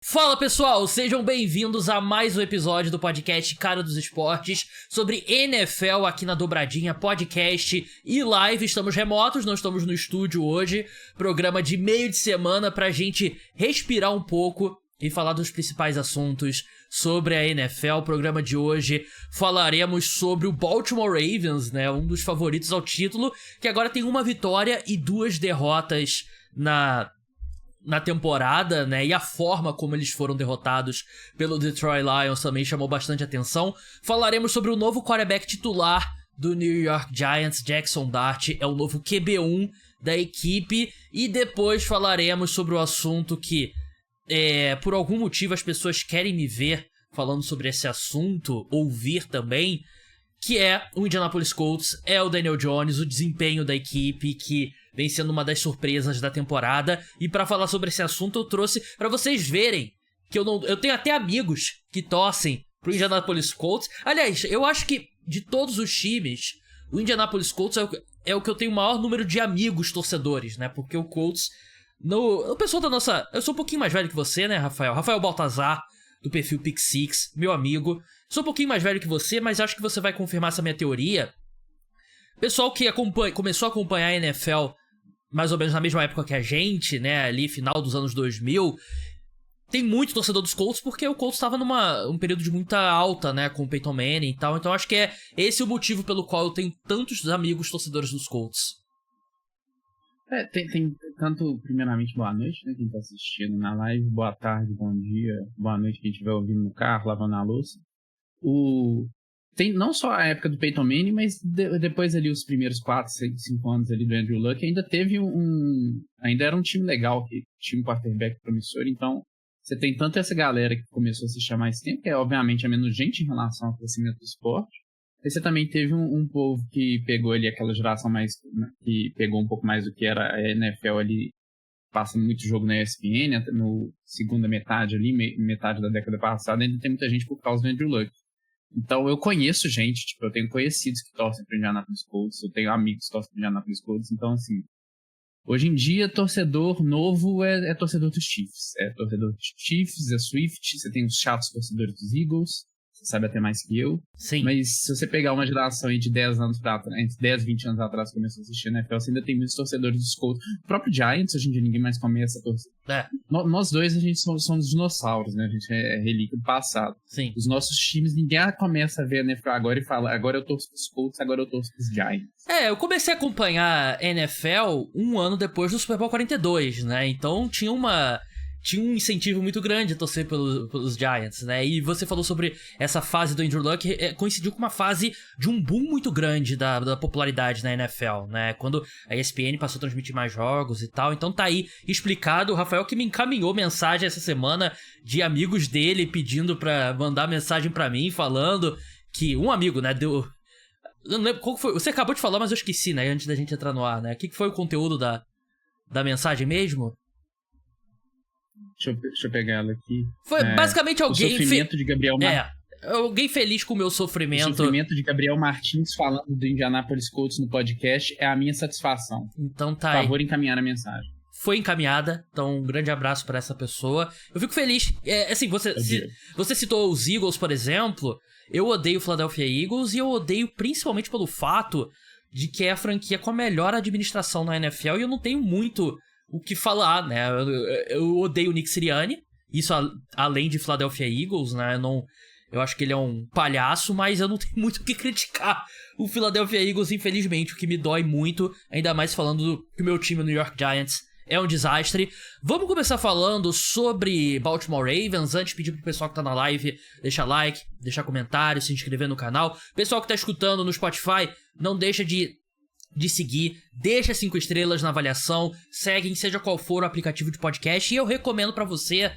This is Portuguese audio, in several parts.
Fala pessoal, sejam bem-vindos a mais um episódio do podcast Cara dos Esportes sobre NFL aqui na Dobradinha Podcast e Live. Estamos remotos, não estamos no estúdio hoje. Programa de meio de semana pra gente respirar um pouco e falar dos principais assuntos sobre a NFL. O programa de hoje falaremos sobre o Baltimore Ravens, né, um dos favoritos ao título, que agora tem uma vitória e 2 derrotas na temporada, né, e a forma como eles foram derrotados pelo Detroit Lions também chamou bastante atenção. Falaremos sobre o novo quarterback titular do New York Giants, Jackson Dart, é o novo QB1 da equipe, e depois falaremos sobre o assunto que, por algum motivo as pessoas querem me ver falando sobre esse assunto, ouvir também, que é o Indianapolis Colts, é o Daniel Jones, o desempenho da equipe que vem sendo uma das surpresas da temporada. E pra falar sobre esse assunto eu trouxe pra vocês verem que eu tenho até amigos que torcem pro Indianapolis Colts. Aliás, eu acho que de todos os times, o Indianapolis Colts é o que eu tenho o maior número de amigos torcedores, né? Porque o Colts, o pessoal da nossa... Eu sou um pouquinho mais velho que você, né, Rafael? Rafael Baltazar, do perfil Pick Six, meu amigo. Sou um pouquinho mais velho que você, mas acho que você vai confirmar essa minha teoria. Pessoal que começou a acompanhar a NFL mais ou menos na mesma época que a gente, né, ali final dos anos 2000, tem muito torcedor dos Colts porque o Colts estava num período de muita alta, né, com o Peyton Manning e tal. Então acho que é esse o motivo pelo qual eu tenho tantos amigos torcedores dos Colts. Tem tanto, primeiramente, boa noite, né, quem tá assistindo na live, boa tarde, bom dia, boa noite quem estiver ouvindo no carro, lavando a louça. Tem não só a época do Peyton Manning, mas depois ali os primeiros 4, 5 anos ali do Andrew Luck, ainda teve ainda era um time legal, que tinha um quarterback promissor. Então você tem tanto essa galera que começou a assistir há mais tempo, que obviamente é menos gente em relação ao crescimento do esporte. E você também teve um povo que pegou ali aquela geração mais, né, que pegou um pouco mais do que era a NFL ali, passa muito jogo na ESPN, no segunda metade ali, metade da década passada, ainda tem muita gente por causa do Andrew Luck. Então eu conheço gente, tipo, eu tenho conhecidos que torcem pro Indianapolis Colts, eu tenho amigos que torcem pro Indianapolis Colts. Então, assim, hoje em dia, torcedor novo é torcedor dos Chiefs. É torcedor dos Chiefs, é Swift, você tem os chatos torcedores dos Eagles, você sabe até mais que eu. Sim. Mas se você pegar uma geração aí de 10 anos pra trás, entre 10 e 20 anos atrás que começou a assistir a NFL, você ainda tem muitos torcedores dos Colts. O próprio Giants, hoje em dia, ninguém mais começa a torcer. Nós dois, a gente somos dinossauros, né? A gente é relíquia do passado. Sim. Os nossos times, ninguém começa a ver a NFL agora e fala, agora eu torço pros Colts, agora eu torço pros Giants. Eu comecei a acompanhar NFL um ano depois do Super Bowl 42, né? Então tinha um incentivo muito grande a torcer pelos Giants, né? E você falou sobre essa fase do Andrew Luck, coincidiu com uma fase de um boom muito grande da popularidade na NFL, né? Quando a ESPN passou a transmitir mais jogos e tal. Então tá aí explicado. O Rafael que me encaminhou mensagem essa semana de amigos dele pedindo pra mandar mensagem pra mim, falando que um amigo, né, deu... Eu não lembro qual foi. Você acabou de falar, mas eu esqueci, né? Antes da gente entrar no ar, né? O que foi o conteúdo da mensagem mesmo? Deixa eu pegar ela aqui. Foi basicamente alguém... O sofrimento de Gabriel Martins. Alguém feliz com o meu sofrimento. O sofrimento de Gabriel Martins falando do Indianapolis Colts no podcast é a minha satisfação. Então tá Por aí. favor, encaminhar a mensagem. Foi encaminhada, então um grande abraço pra essa pessoa. Eu fico feliz. Assim, você citou os Eagles, por exemplo. Eu odeio o Philadelphia Eagles e eu odeio principalmente pelo fato de que é a franquia com a melhor administração na NFL e eu não tenho muito o que falar, né? Eu odeio o Nick Sirianni, isso além de Philadelphia Eagles, né? Eu acho que ele é um palhaço, mas eu não tenho muito o que criticar o Philadelphia Eagles, infelizmente, o que me dói muito, ainda mais falando que o meu time, o New York Giants, é um desastre. Vamos começar falando sobre Baltimore Ravens. Antes, pedir pro pessoal que tá na live deixar like, deixar comentário, se inscrever no canal. Pessoal que tá escutando no Spotify, não deixa de seguir, deixa 5 estrelas na avaliação, seguem seja qual for o aplicativo de podcast, e eu recomendo pra você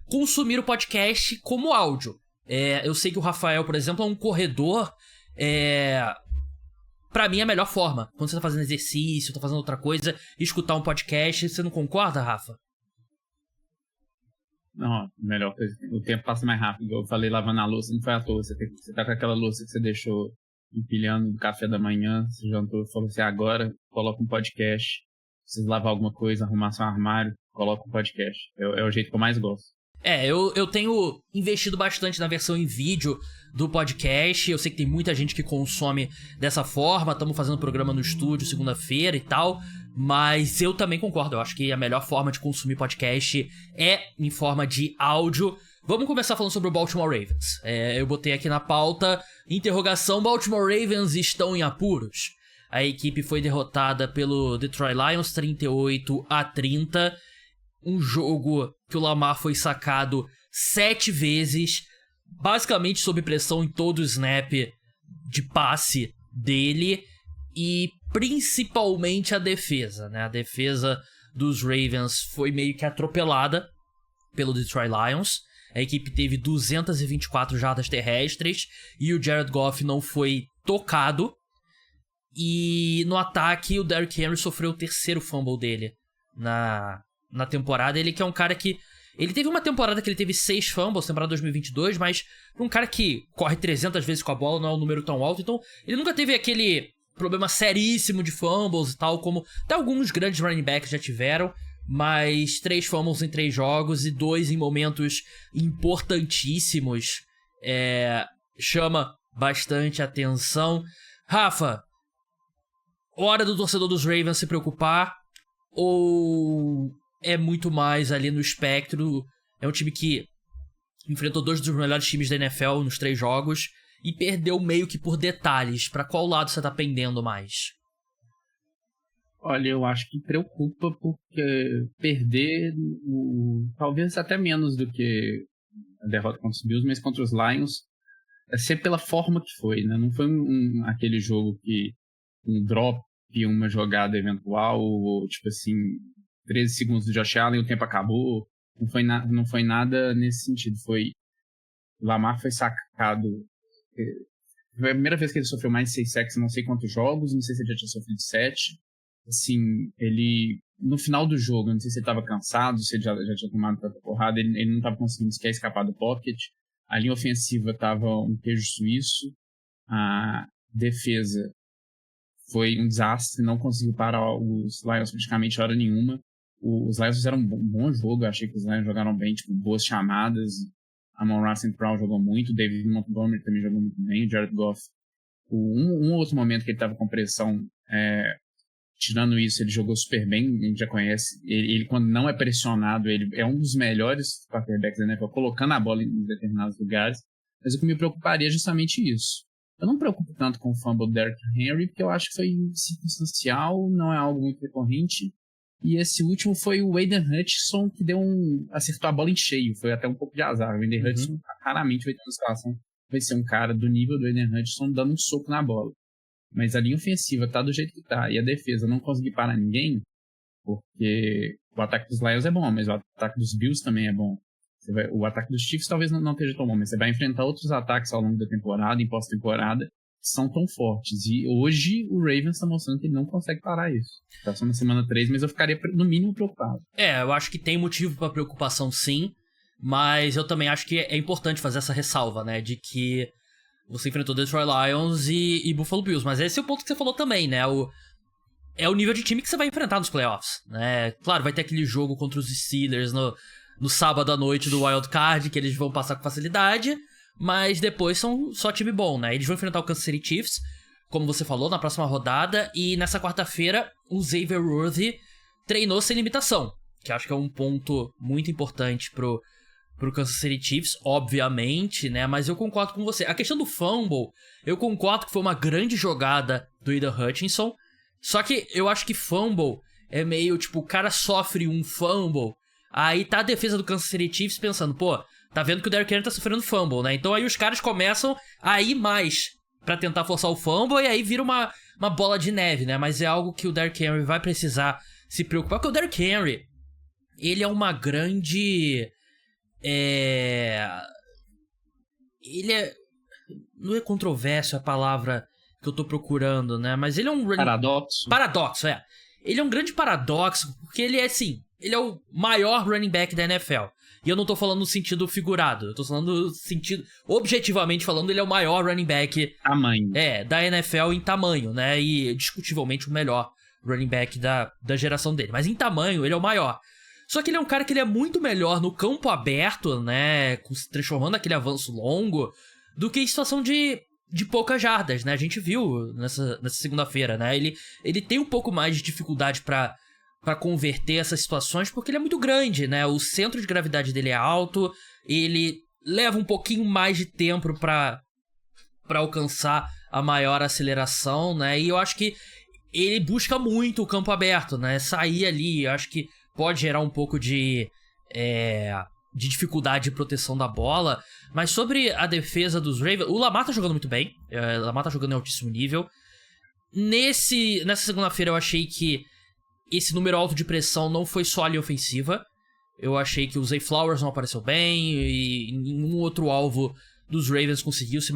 consumir o podcast como áudio. Eu sei que o Rafael, por exemplo, é um corredor. Pra mim é a melhor forma, quando você tá fazendo exercício, tá fazendo outra coisa, escutar um podcast. Você não concorda, Rafa? Não, melhor coisa. O tempo passa mais rápido. Eu falei lavando a louça, não foi à toa. Você tá com aquela louça que você deixou empilhando no café da manhã, você jantou, falou assim, agora coloca um podcast. Precisa lavar alguma coisa, arrumar seu armário, coloca um podcast. É o jeito que eu mais gosto. Eu tenho investido bastante na versão em vídeo do podcast. Eu sei que tem muita gente que consome dessa forma. Estamos fazendo programa no estúdio segunda-feira e tal. Mas eu também concordo. Eu acho que a melhor forma de consumir podcast é em forma de áudio. Vamos começar falando sobre o Baltimore Ravens. Eu botei aqui na pauta, interrogação, Baltimore Ravens estão em apuros. A equipe foi derrotada pelo Detroit Lions 38-30. Um jogo que o Lamar foi sacado 7 vezes, basicamente sob pressão em todo o snap de passe dele, e principalmente a defesa, né? A defesa dos Ravens foi meio que atropelada pelo Detroit Lions. A equipe teve 224 jardas terrestres e o Jared Goff não foi tocado. E no ataque, o Derrick Henry sofreu o terceiro fumble dele na temporada. Ele que é um cara que... Ele teve uma temporada que ele teve 6 fumbles, temporada 2022, mas pra um cara que corre 300 vezes com a bola, não é um número tão alto. Então, ele nunca teve aquele problema seríssimo de fumbles e tal, como até alguns grandes running backs já tiveram. Mas 3 fumbles em 3 jogos e 2 em momentos importantíssimos chama bastante atenção. Rafa, hora do torcedor dos Ravens se preocupar, ou é muito mais ali no espectro? É um time que enfrentou 2 dos melhores times da NFL nos 3 jogos e perdeu meio que por detalhes. Pra qual lado você tá pendendo mais? Olha, eu acho que preocupa porque perder, talvez até menos do que a derrota contra os Bills, mas contra os Lions, é sempre pela forma que foi, né? Não foi aquele jogo que um drop, uma jogada eventual, ou tipo assim, 13 segundos do Josh Allen e o tempo acabou. Não foi nada nesse sentido. O Lamar foi sacado. Foi a primeira vez que ele sofreu mais de 6 sacks, não sei quantos jogos, não sei se ele já tinha sofrido 7. Assim, ele, no final do jogo, não sei se ele estava cansado, se ele já tinha tomado tanta porrada, ele não estava conseguindo sequer escapar do pocket. A linha ofensiva estava um queijo suíço. A defesa foi um desastre, não conseguiu parar os Lions praticamente hora nenhuma. Os Lions fizeram um bom jogo, eu achei que os Lions jogaram bem, tipo, boas chamadas. A Amon-Ra St. Brown jogou muito, o David Montgomery também jogou muito bem, o Jared Goff. Um outro momento que ele estava com pressão, tirando isso, ele jogou super bem, a gente já conhece. Ele quando não é pressionado, ele é um dos melhores quarterbacks da NFL, colocando a bola em determinados lugares. Mas o que me preocuparia é justamente isso. Eu não me preocupo tanto com o fumble do Derrick Henry, porque eu acho que foi circunstancial, não é algo muito recorrente. E esse último foi o Aiden Hutchinson, que acertou a bola em cheio. Foi até um pouco de azar. O Aiden Hutchinson raramente vai ter uma situação, vai ser um cara do nível do Aiden Hutchinson dando um soco na bola. Mas a linha ofensiva tá do jeito que tá, e a defesa não conseguir parar ninguém, porque o ataque dos Lions é bom, mas o ataque dos Bills também é bom. O ataque dos Chiefs talvez não esteja tão bom, mas você vai enfrentar outros ataques ao longo da temporada, em pós-temporada, que são tão fortes. E hoje o Ravens tá mostrando que ele não consegue parar isso. Tá só na semana 3, mas eu ficaria no mínimo preocupado. Eu acho que tem motivo pra preocupação sim, mas eu também acho que é importante fazer essa ressalva, né, de que você enfrentou Detroit Lions e Buffalo Bills, mas esse é o ponto que você falou também, né, é o nível de time que você vai enfrentar nos playoffs, né. Claro, vai ter aquele jogo contra os Steelers no sábado à noite do Wild Card, que eles vão passar com facilidade, mas depois são só time bom, né. Eles vão enfrentar o Kansas City Chiefs, como você falou, na próxima rodada, e nessa quarta-feira o Xavier Worthy treinou sem limitação, que acho que é um ponto muito importante pro Kansas City Chiefs, obviamente, né, mas eu concordo com você. A questão do fumble, eu concordo que foi uma grande jogada do Aiden Hutchinson, só que eu acho que fumble é meio, tipo, o cara sofre um fumble, aí tá a defesa do Kansas City Chiefs pensando, pô, tá vendo que o Derrick Henry tá sofrendo fumble, né, então aí os caras começam a ir mais pra tentar forçar o fumble, e aí vira uma bola de neve, né, mas é algo que o Derrick Henry vai precisar se preocupar, porque o Derrick Henry, ele é uma grande... Ele é... Não é controverso a palavra que eu tô procurando, né? Mas ele é um... Paradoxo. Paradoxo, Ele é um grande paradoxo, porque ele é assim... Ele é o maior running back da NFL. E eu não tô falando no sentido figurado. Eu tô falando no sentido... Objetivamente falando, ele é o maior running back... Tamanho. Da NFL em tamanho, né? E discutivelmente o melhor running back da geração dele. Mas em tamanho, ele é o maior. Só que ele é um cara que ele é muito melhor no campo aberto, né, transformando aquele avanço longo, do que em situação de poucas jardas, né? A gente viu nessa segunda-feira, né? Ele tem um pouco mais de dificuldade pra converter essas situações, porque ele é muito grande, né? O centro de gravidade dele é alto, ele leva um pouquinho mais de tempo pra alcançar a maior aceleração, né? E eu acho que ele busca muito o campo aberto, né? Sair ali, eu acho que pode gerar um pouco de dificuldade de proteção da bola. Mas sobre a defesa dos Ravens, o Lamar tá jogando muito bem. O Lamar tá jogando em altíssimo nível. Nessa segunda-feira eu achei que esse número alto de pressão não foi só a linha ofensiva. Eu achei que o Zay Flowers não apareceu bem e nenhum outro alvo dos Ravens conseguiu se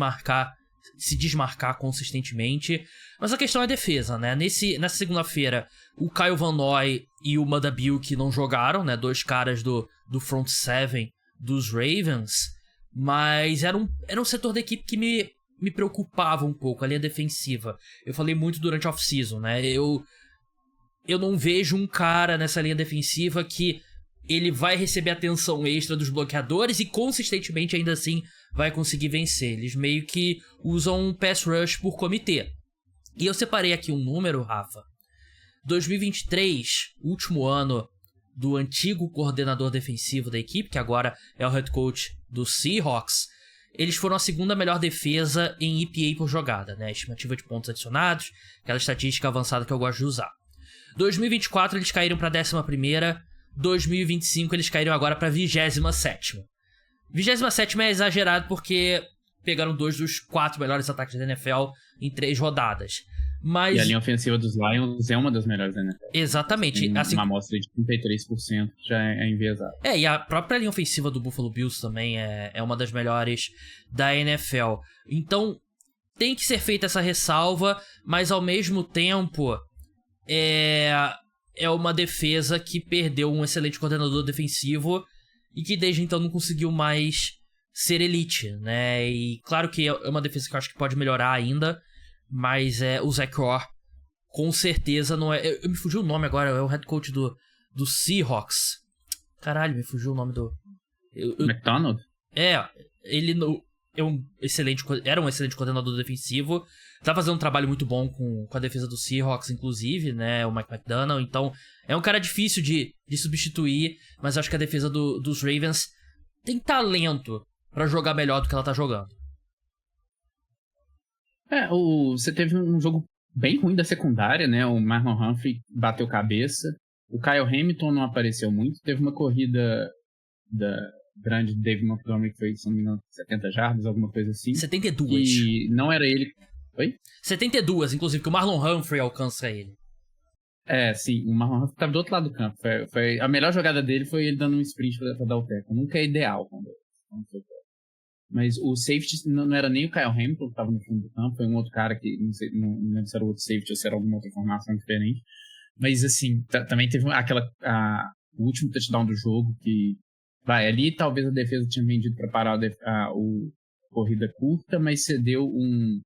desmarcar consistentemente. Mas a questão é a defesa, né? Nessa segunda-feira, o Kyle Van Noy e o Madabuke não jogaram, né? 2 caras do front seven dos Ravens. Mas era um setor da equipe que me preocupava um pouco, a linha defensiva. Eu falei muito durante a off-season, né? Eu não vejo um cara nessa linha defensiva que ele vai receber atenção extra dos bloqueadores e consistentemente ainda assim vai conseguir vencer. Eles meio que usam um pass rush por comitê. E eu separei aqui um número, Rafa. 2023, último ano do antigo coordenador defensivo da equipe, que agora é o head coach do Seahawks, eles foram a segunda melhor defesa em EPA por jogada, né? Estimativa de pontos adicionados, aquela estatística avançada que eu gosto de usar. 2024 eles caíram para 11ª, 2025 eles caíram agora para 27ª. 27ª é exagerado porque pegaram 2 dos 4 melhores ataques da NFL em 3 rodadas. Mas... E a linha ofensiva dos Lions é uma das melhores da NFL. Exatamente. Tem uma amostra de 33% já é enviesada. E a própria linha ofensiva do Buffalo Bills também é uma das melhores da NFL. Então, tem que ser feita essa ressalva, mas ao mesmo tempo é uma defesa que perdeu um excelente coordenador defensivo e que desde então não conseguiu mais ser elite, né? E claro que é uma defesa que eu acho que pode melhorar ainda, mas o Zach Orr com certeza não é... Me fugiu o nome agora, é o head coach do Seahawks. Caralho, me fugiu o nome do... McDonald? Ele era um excelente coordenador defensivo. Tá fazendo um trabalho muito bom com a defesa do Seahawks, inclusive, né? O Mike McDonald. Então, é um cara difícil de substituir, mas acho que a defesa dos Ravens tem talento pra jogar melhor do que ela tá jogando. Você teve um jogo bem ruim da secundária, né? O Marlon Humphrey bateu cabeça. O Kyle Hamilton não apareceu muito. Teve uma corrida da grande David Montgomery que foi, se não me engano, 70 jardas, alguma coisa assim. 72. E não era ele... Oi? 72, inclusive, que o Marlon Humphrey alcança ele. Sim. O Marlon Humphrey estava do outro lado do campo. A melhor jogada dele foi ele dando um sprint pra dar o tackle. Nunca é ideal quando foi. Mas o safety não era nem o Kyle Hamilton que estava no fundo do campo, foi um outro cara que, não lembro se era outro safety ou se era alguma outra formação diferente. Mas, assim, também teve o último touchdown do jogo que... ali talvez a defesa tinha vendido para parar a corrida curta, mas cedeu um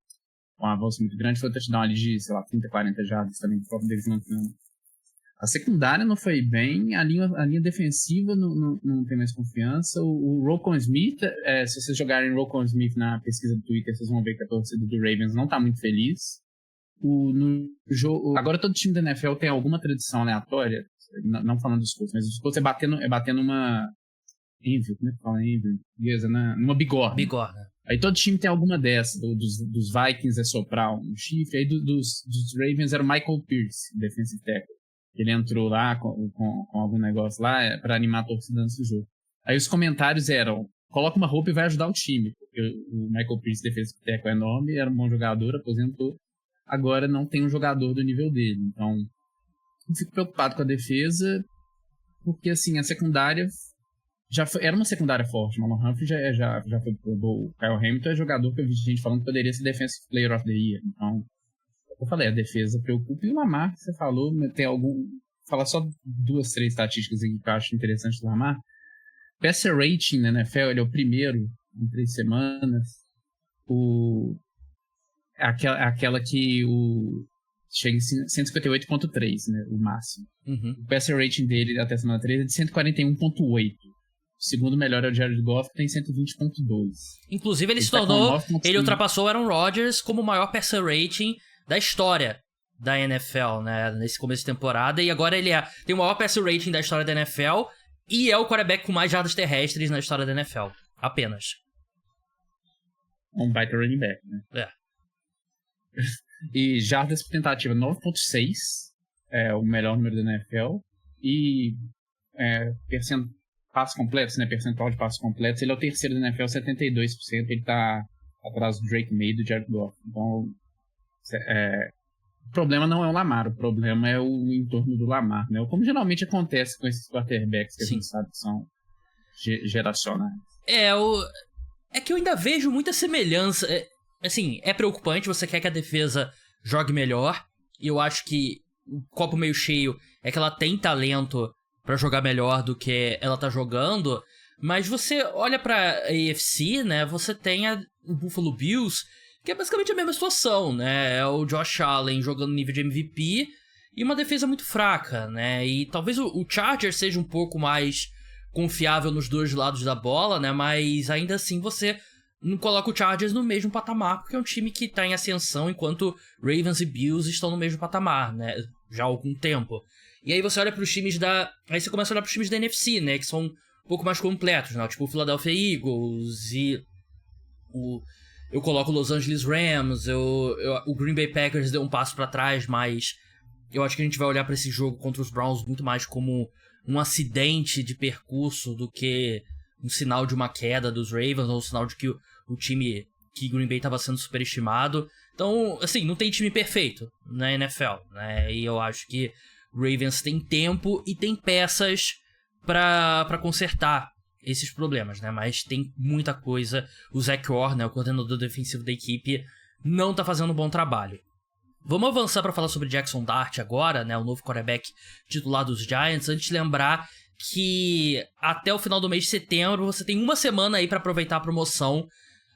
avanço muito grande. Foi um touchdown ali de, sei lá, 30, 40 jardas também, do próprio David Montgomery. A secundária não foi bem, a linha defensiva não tem mais confiança. O Roquan Smith, se vocês jogarem Roquan Smith na pesquisa do Twitter, vocês vão ver que a torcida do Ravens não está muito feliz. Agora todo time da NFL tem alguma tradição aleatória, não falando dos Colts, mas os Colts é batendo uma... Envio, como é que fala Envio? Numa bigorna. Bigorna. Aí todo time tem alguma dessa. Dos Vikings é soprar um chifre. Aí dos Ravens era o Michael Pierce, defensive tackle. Ele entrou lá com algum negócio lá pra animar a torcida nesse jogo. Aí os comentários eram: coloca uma roupa e vai ajudar o time. Porque o Michael Pierce, defensive tackle, é enorme, era um bom jogador, aposentou. Agora não tem um jogador do nível dele. Então, eu fico preocupado com a defesa, porque assim, a secundária era uma secundária forte. O Marlon Humphrey já foi pro gol. O Kyle Hamilton é jogador que eu vi gente falando que poderia ser Defensive Player of the Year. Então, eu falei, a defesa preocupa. E o Lamar, que você falou, tem algum... Falar só 2, 3 estatísticas aqui que eu acho interessante do Lamar. Passer rating na NFL, ele é o primeiro em 3 semanas. Aquela que chega em 158.3, né, o máximo. Uhum. O passer rating dele até a semana 3 é de 141.8. O segundo melhor é o Jared Goff, que tem 120.2. Inclusive, ele se tá tornou... Ele ultrapassou o Aaron Rodgers como o maior passer rating da história da NFL, né? Nesse começo de temporada. E agora ele tem o maior passer rating da história da NFL e é o quarterback com mais jardas terrestres na história da NFL. Apenas. Um baita running back, né? É. E jardas por tentativa 9.6. É o melhor número da NFL. E passos completos, né? Percentual de passos completos. Ele é o terceiro da NFL, 72%. Ele tá atrás do Drake May e do Jared Goff. Então, o problema não é o Lamar, o problema é o entorno do Lamar, né? Como geralmente acontece com esses quarterbacks que a gente sabe que são geracionais. É que eu ainda vejo muita semelhança. Assim, é preocupante, você quer que a defesa jogue melhor. E eu acho que o copo meio cheio é que ela tem talento pra jogar melhor do que ela tá jogando. Mas você olha pra AFC, né? Você tem o Buffalo Bills, que é basicamente a mesma situação, né? É o Josh Allen jogando nível de MVP e uma defesa muito fraca, né? E talvez o Chargers seja um pouco mais confiável nos dois lados da bola, né? Mas ainda assim você não coloca o Chargers no mesmo patamar, porque é um time que tá em ascensão, enquanto Ravens e Bills estão no mesmo patamar, né? Já há algum tempo. E aí você olha pros times Aí você começa a olhar pros times da NFC, né? Que são um pouco mais completos, né? Tipo o Philadelphia Eagles e eu coloco o Los Angeles Rams, o Green Bay Packers deu um passo pra trás, mas eu acho que a gente vai olhar pra esse jogo contra os Browns muito mais como um acidente de percurso do que um sinal de uma queda dos Ravens, ou um sinal de que o time que Green Bay estava sendo superestimado. Então, assim, não tem time perfeito na NFL, né? E eu acho que o Ravens tem tempo e tem peças pra consertar esses problemas, né? Mas tem muita coisa. O Zach Orr, né, o coordenador defensivo da equipe, não tá fazendo um bom trabalho. Vamos avançar para falar sobre Jackson Dart agora, né, o novo quarterback titular dos Giants, antes de lembrar que até o final do mês de setembro você tem uma semana aí para aproveitar a promoção.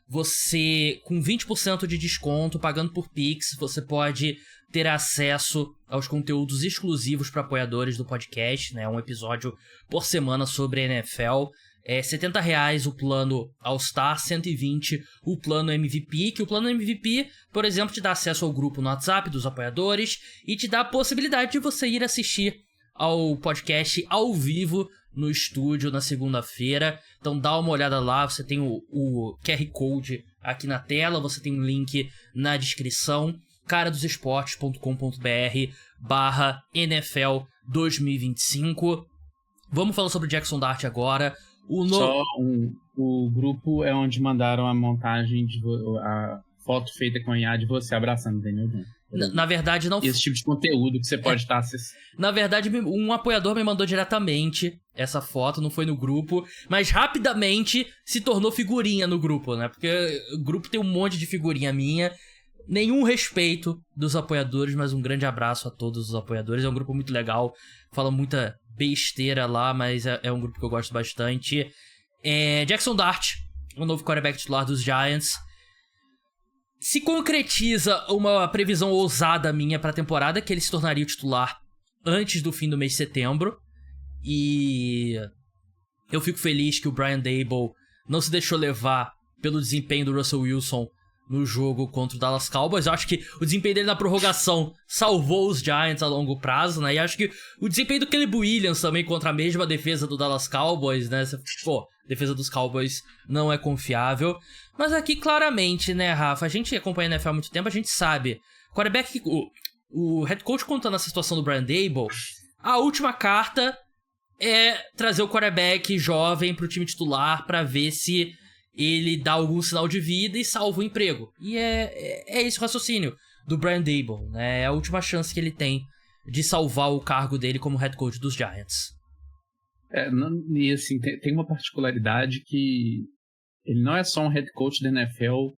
Você, com 20% de desconto, pagando por Pix, você pode ter acesso aos conteúdos exclusivos para apoiadores do podcast, né? Um episódio por semana sobre a NFL. É R$70 o plano All-Star, 120 o plano MVP, que o plano MVP, por exemplo, te dá acesso ao grupo no WhatsApp dos apoiadores e te dá a possibilidade de você ir assistir ao podcast ao vivo no estúdio na segunda-feira. Então dá uma olhada lá, você tem o QR Code aqui na tela, você tem um link na descrição, caradossportes.com.br/NFL 2025. Vamos falar sobre o Jackson Dart agora. O grupo é onde mandaram a montagem, a foto feita com a IA de você abraçando o Daniel Jones. Na verdade, não... Esse tipo de conteúdo que você pode estar acessando. Na verdade, um apoiador me mandou diretamente essa foto, não foi no grupo, mas rapidamente se tornou figurinha no grupo, né? Porque o grupo tem um monte de figurinha minha. Nenhum respeito dos apoiadores, mas um grande abraço a todos os apoiadores. É um grupo muito legal, fala muita besteira lá, mas é um grupo que eu gosto bastante. Jackson Dart, o novo quarterback titular dos Giants. Se concretiza uma previsão ousada minha pra temporada, que ele se tornaria o titular antes do fim do mês de setembro. E eu fico feliz que o Brian Daboll não se deixou levar pelo desempenho do Russell Wilson no jogo contra o Dallas Cowboys. Eu acho que o desempenho dele na prorrogação salvou os Giants a longo prazo, né? E acho que o desempenho do Caleb Williams também contra a mesma defesa do Dallas Cowboys, né? Pô, a defesa dos Cowboys não é confiável. Mas aqui, claramente, né, Rafa? A gente acompanha a NFL há muito tempo, a gente sabe. Quarterback, o head coach contando essa situação do Brian Daboll, a última carta é trazer o quarterback jovem pro time titular pra ver se ele dá algum sinal de vida e salva o emprego. E é esse o raciocínio do Brian Daboll, né? É a última chance que ele tem de salvar o cargo dele como head coach dos Giants. E assim, tem uma particularidade que ele não é só um head coach da NFL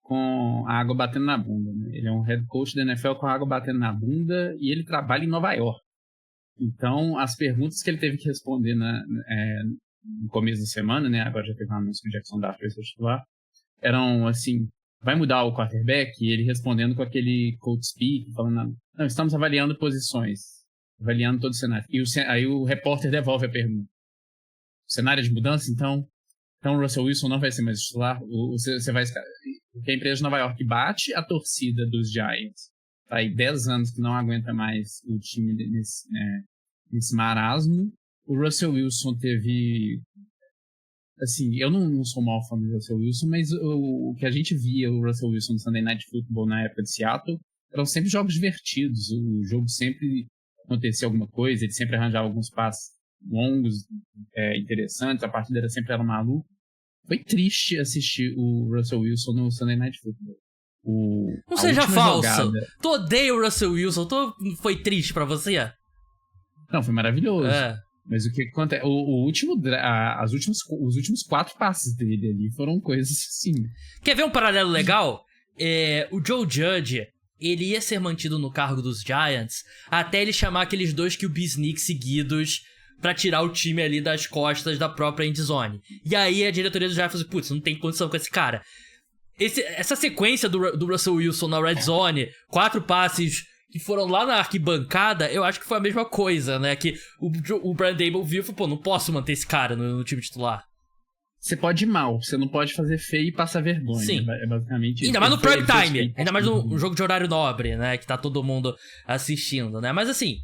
com a água batendo na bunda, né? Ele é um head coach da NFL com a água batendo na bunda e ele trabalha em Nova York. Então, as perguntas que ele teve que responder no começo da semana, né? Agora já teve um anúncio que o Jackson Dart vai ser titular. Eram, assim, vai mudar o quarterback, e ele respondendo com aquele coach speak, falando, não, estamos avaliando posições, avaliando todo o cenário. E aí o repórter devolve a pergunta. O cenário de mudança, então o Russell Wilson não vai ser mais titular, você vai... Porque a empresa de Nova York bate a torcida dos Giants. Tá aí 10 anos que não aguenta mais o time nesse marasmo. O Russell Wilson teve... Assim, eu não sou maior fã do Russell Wilson, mas o que a gente via o Russell Wilson no Sunday Night Football na época de Seattle eram sempre jogos divertidos. O jogo sempre acontecia alguma coisa, ele sempre arranjava alguns passes longos, interessantes, a partida era maluca. Foi triste assistir o Russell Wilson no Sunday Night Football. Não seja falso. Tu odeia o Russell Wilson. Foi triste pra você? Não, foi maravilhoso. Mas o que acontece? Os últimos 4 passes dele ali foram coisas assim. Quer ver um paralelo legal? O Joe Judge, ele ia ser mantido no cargo dos Giants até ele chamar aqueles 2 QB sneak seguidos pra tirar o time ali das costas da própria endzone. E aí a diretoria do Giants falou assim, putz, não tem condição com esse cara. Essa sequência do Russell Wilson na red zone, 4 passes que foram lá na arquibancada, eu acho que foi a mesma coisa, né? Que o Brian Daboll viu e falou, pô, não posso manter esse cara no time titular. Você pode ir mal, você não pode fazer feio e passar vergonha. Sim. É basicamente isso. Ainda mais no prime time, ainda mais num jogo de horário nobre, né? Que tá todo mundo assistindo, né? Mas assim,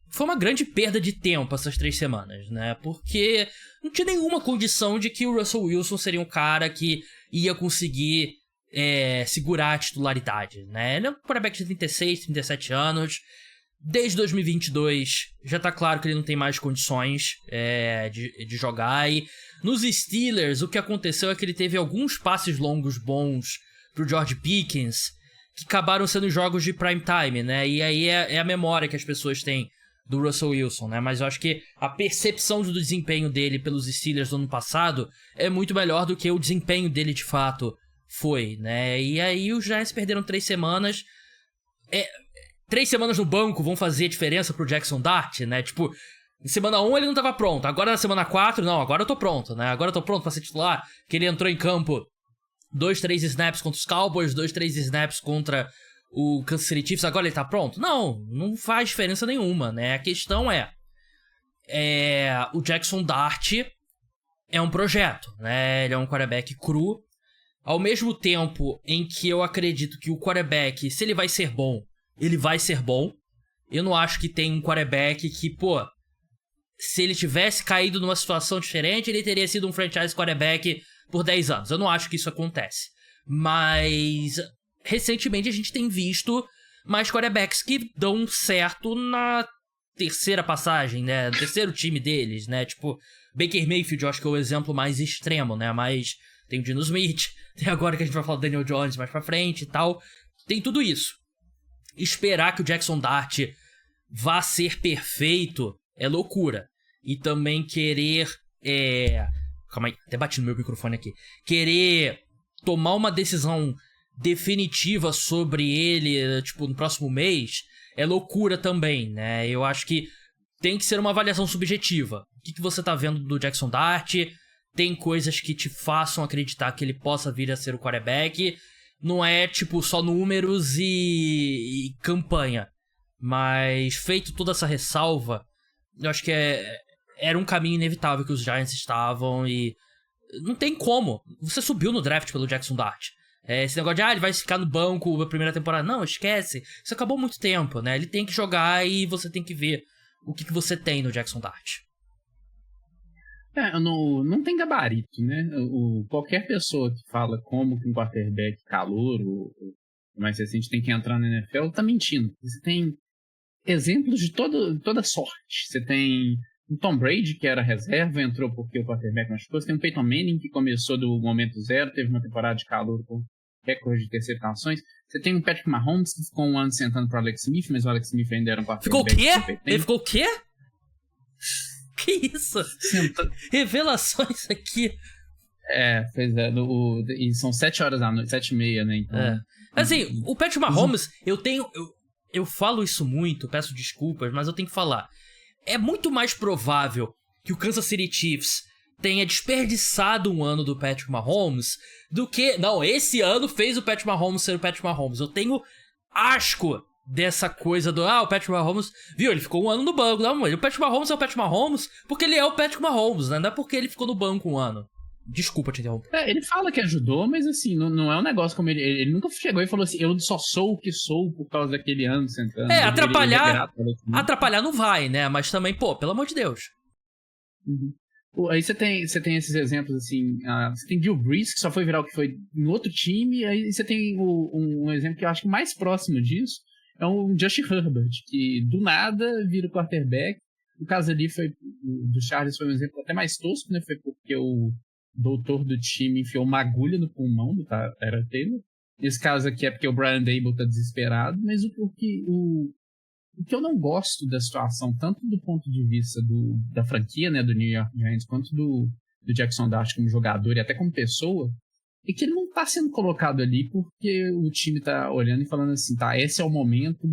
foi uma grande perda de tempo essas 3 semanas, né? Porque não tinha nenhuma condição de que o Russell Wilson seria um cara que ia conseguir segurar a titularidade, né? Ele é um quarterback de 36, 37 anos. Desde 2022 já tá claro que ele não tem mais condições de jogar. E nos Steelers o que aconteceu é que ele teve alguns passes longos bons pro George Pickens que acabaram sendo jogos de prime time, né? E aí é a memória que as pessoas têm do Russell Wilson, né? Mas eu acho que a percepção do desempenho dele pelos Steelers do ano passado é muito melhor do que o desempenho dele de fato foi, né? E aí os Giants perderam 3 semanas. 3 semanas no banco vão fazer diferença pro Jackson Dart, né? Tipo, em semana 1 ele não tava pronto, agora na semana 4, não, agora eu tô pronto, né? Agora eu tô pronto pra ser titular, que ele entrou em campo 2-3 snaps contra os Cowboys, 2-3 snaps contra o Kansas City Chiefs, agora ele tá pronto? Não faz diferença nenhuma, né? A questão o Jackson Dart é um projeto, né? Ele é um quarterback cru, ao mesmo tempo em que eu acredito que o quarterback, se ele vai ser bom, ele vai ser bom. Eu não acho que tem um quarterback que, pô, se ele tivesse caído numa situação diferente, ele teria sido um franchise quarterback por 10 anos. Eu não acho que isso acontece. Mas recentemente a gente tem visto mais quarterbacks que dão certo na terceira passagem, né? No terceiro time deles, né? Tipo, Baker Mayfield eu acho que é o exemplo mais extremo, né? Mas tem o Geno Smith, tem agora que a gente vai falar do Daniel Jones mais pra frente e tal. Tem tudo isso. Esperar que o Jackson Dart vá ser perfeito é loucura. E também querer... Calma aí, até bati no meu microfone aqui. Querer tomar uma decisão definitiva sobre ele, tipo, no próximo mês, é loucura também, né? Eu acho que tem que ser uma avaliação subjetiva. O que você tá vendo do Jackson Dart? Tem coisas que te façam acreditar que ele possa vir a ser o quarterback. Não é, tipo, só números e campanha. Mas, feito toda essa ressalva, eu acho que era um caminho inevitável que os Giants estavam e... Não tem como. Você subiu no draft pelo Jackson Dart. Esse negócio de, ele vai ficar no banco na primeira temporada. Não, esquece. Isso acabou há muito tempo, né? Ele tem que jogar e você tem que ver o que você tem no Jackson Dart. Não tem gabarito, né? Qualquer pessoa que fala como que um quarterback calouro, mais recente, tem que entrar na NFL, tá mentindo. Você tem exemplos de toda sorte. Você tem o Tom Brady, que era reserva, entrou porque o quarterback machucou. Você tem o Peyton Manning, que começou do momento zero, teve uma temporada de calouro com recorde de interceptações. Você tem o Patrick Mahomes, que ficou um ano sentando pro Alex Smith, mas o Alex Smith ainda era um quarterback. Ficou o quê? Ele ficou o quê? Que isso? Revelações aqui. Pois é. E são 7 horas da noite, 7h30, né? Então, assim, o Patrick Mahomes, eu falo isso muito, peço desculpas, mas eu tenho que falar. É muito mais provável que o Kansas City Chiefs tenha desperdiçado um ano do Patrick Mahomes do que... Não, esse ano fez o Patrick Mahomes ser o Patrick Mahomes. Eu tenho asco dessa coisa do... o Patrick Mahomes... Viu, ele ficou um ano no banco. Não, o Patrick Mahomes é o Patrick Mahomes porque ele é o Patrick Mahomes, né? Não é porque ele ficou no banco um ano. Desculpa te interromper. Ele fala que ajudou, mas assim, não é um negócio como ele nunca chegou e falou assim, eu só sou o que sou por causa daquele ano sentando. Atrapalhar não vai, né? Mas também, pô, pelo amor de Deus. Uhum. Aí você tem esses exemplos assim, você tem Drew Brees, que só foi virar o que foi em outro time, aí você tem um exemplo que eu acho que mais próximo disso, é um Justin Herbert, que do nada vira o quarterback. No caso ali do Chargers foi um exemplo até mais tosco, né? Foi porque o doutor do time enfiou uma agulha no pulmão do Tyrod Taylor. Nesse caso aqui é porque o Brian Daboll tá desesperado, mas o que eu não gosto da situação, tanto do ponto de vista da franquia, né, do New York Giants, quanto do Jackson Dart como jogador e até como pessoa, é que ele não tá sendo colocado ali porque o time tá olhando e falando assim, tá, esse é o momento,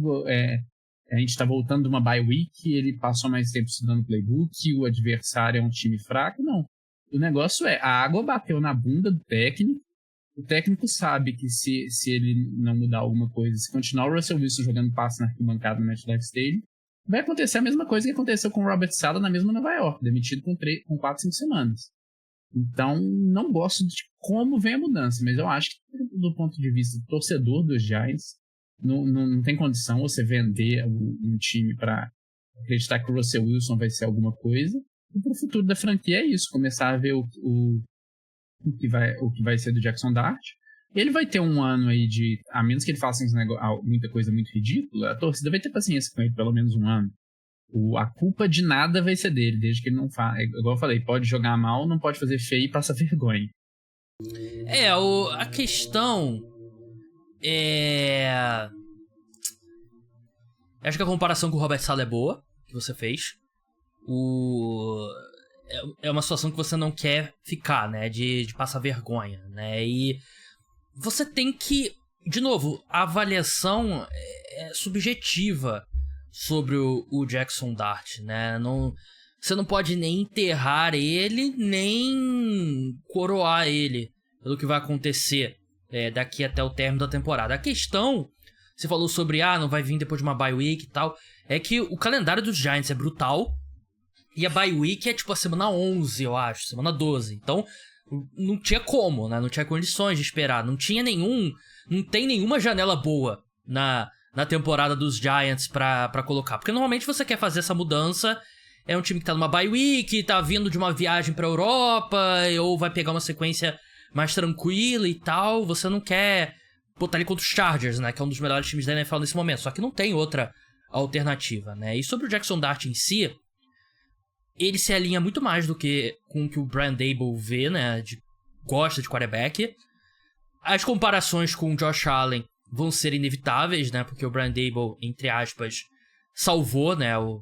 a gente tá voltando de uma bye week, ele passou mais tempo estudando playbook, o adversário é um time fraco, não. O negócio a água bateu na bunda do técnico, o técnico sabe que se ele não mudar alguma coisa, se continuar o Russell Wilson jogando passe na arquibancada no MetLife Stadium, vai acontecer a mesma coisa que aconteceu com o Robert Saleh na mesma Nova York, demitido com 4, 5 semanas. Então, não gosto de como vem a mudança, mas eu acho que do ponto de vista do torcedor dos Giants, não tem condição você vender um time para acreditar que o Russell Wilson vai ser alguma coisa. E para o futuro da franquia é isso, começar a ver o que vai ser do Jackson Dart. Ele vai ter um ano aí a menos que ele faça muita coisa muito ridícula, a torcida vai ter paciência com ele pelo menos um ano. A culpa de nada vai ser dele, desde que ele não faça. Igual eu falei, pode jogar mal, não pode fazer feio e passar vergonha. A questão é... Acho que a comparação com o Robert Saleh é boa, que você fez. É uma situação que você não quer ficar, né? De passar vergonha, né? E você tem que... De novo, a avaliação é subjetiva sobre o Jackson Dart, né? Você não pode nem enterrar ele, nem coroar ele pelo que vai acontecer daqui até o término da temporada. A questão, você falou sobre, não vai vir depois de uma bye week e tal, é que o calendário dos Giants é brutal, e a bye week é tipo a semana 11, eu acho, semana 12. Então, não tinha como, né? Não tinha condições de esperar. Não tem nenhuma janela boa na temporada dos Giants pra colocar. Porque normalmente você quer fazer essa mudança, é um time que tá numa bye week, tá vindo de uma viagem pra Europa, ou vai pegar uma sequência mais tranquila e tal. Você não quer botar ele contra os Chargers, né? Que é um dos melhores times da NFL nesse momento. Só que não tem outra alternativa, né? E sobre o Jackson Dart em si, ele se alinha muito mais do que com o que o Brian Daboll vê, né? Gosta de quarterback. As comparações com o Josh Allen vão ser inevitáveis, né? Porque o Brian Daboll, entre aspas, salvou, né? O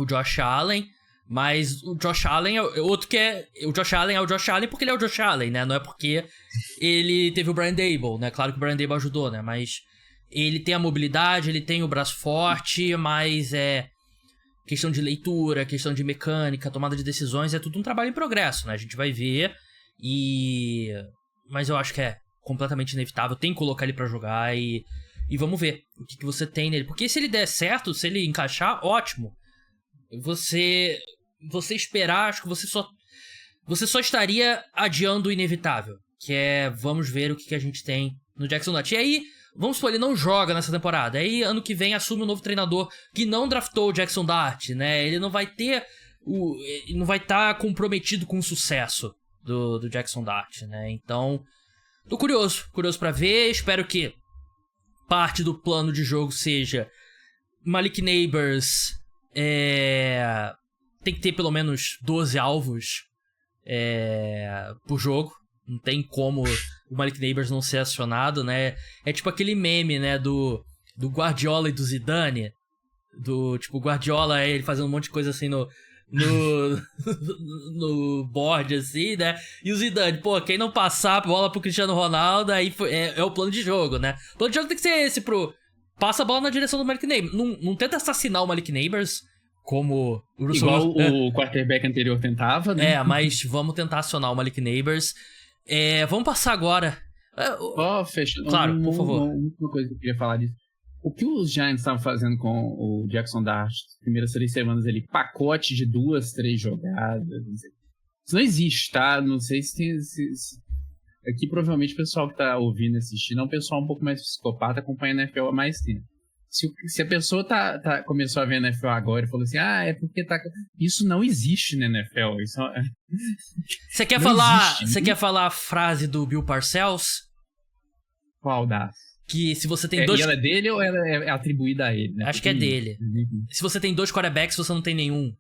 Josh Allen. Mas o Josh Allen é outro que é... O Josh Allen é o Josh Allen porque ele é o Josh Allen, né? Não é porque ele teve o Brian Daboll, né? Claro que o Brian Daboll ajudou, né? Mas ele tem a mobilidade, ele tem o braço forte, mas questão de leitura, questão de mecânica, tomada de decisões, é tudo um trabalho em progresso, né? A gente vai ver mas eu acho que é completamente inevitável. Tem que colocar ele pra jogar e vamos ver o que você tem nele. Porque se ele der certo, se ele encaixar, ótimo. Você esperar, acho que você só estaria adiando o inevitável. Que é, vamos ver o que a gente tem no Jackson Dart. E aí, vamos supor, ele não joga nessa temporada. Aí, ano que vem, assume um novo treinador que não draftou o Jackson Dart, né? Ele não vai ter ele não vai estar comprometido com o sucesso do Jackson Dart, né? Então, tô curioso pra ver. Espero que parte do plano de jogo seja Malik Neighbors tem que ter pelo menos 12 alvos por jogo. Não tem como o Malik Neighbors não ser acionado, né? É tipo aquele meme, né, do Guardiola e do Zidane. Do tipo, Guardiola, ele fazendo um monte de coisa assim no board, assim, né? E o Zidane, pô, quem não passar a bola pro Cristiano Ronaldo, aí é o plano de jogo, né? O plano de jogo tem que ser esse, passa a bola na direção do Malik Neighbors. Não tenta assassinar o Malik Neighbors como o Russell Igual Wilson... o quarterback anterior tentava, né? Mas vamos tentar acionar o Malik Neighbors. Vamos passar agora... Fechando. Claro, por favor. Uma coisa que eu queria falar disso. O que os Giants estavam fazendo com o Jackson Dart nas primeiras 3 semanas ali, pacote de 2, 3 jogadas, não sei. Isso não existe, tá? Não sei se tem... Aqui provavelmente o pessoal que tá ouvindo e assistindo é um pessoal um pouco mais psicopata, acompanha a NFL há mais tempo. Se a pessoa começou a ver a NFL agora e falou assim, é porque tá... Isso não existe na NFL. Isso Você quer falar a frase do Bill Parcells? Qual das? Que se você tem 2... E ela é dele ou ela é atribuída a ele? Né? Acho que é dele. Se você tem 2 quarterbacks, você não tem nenhum.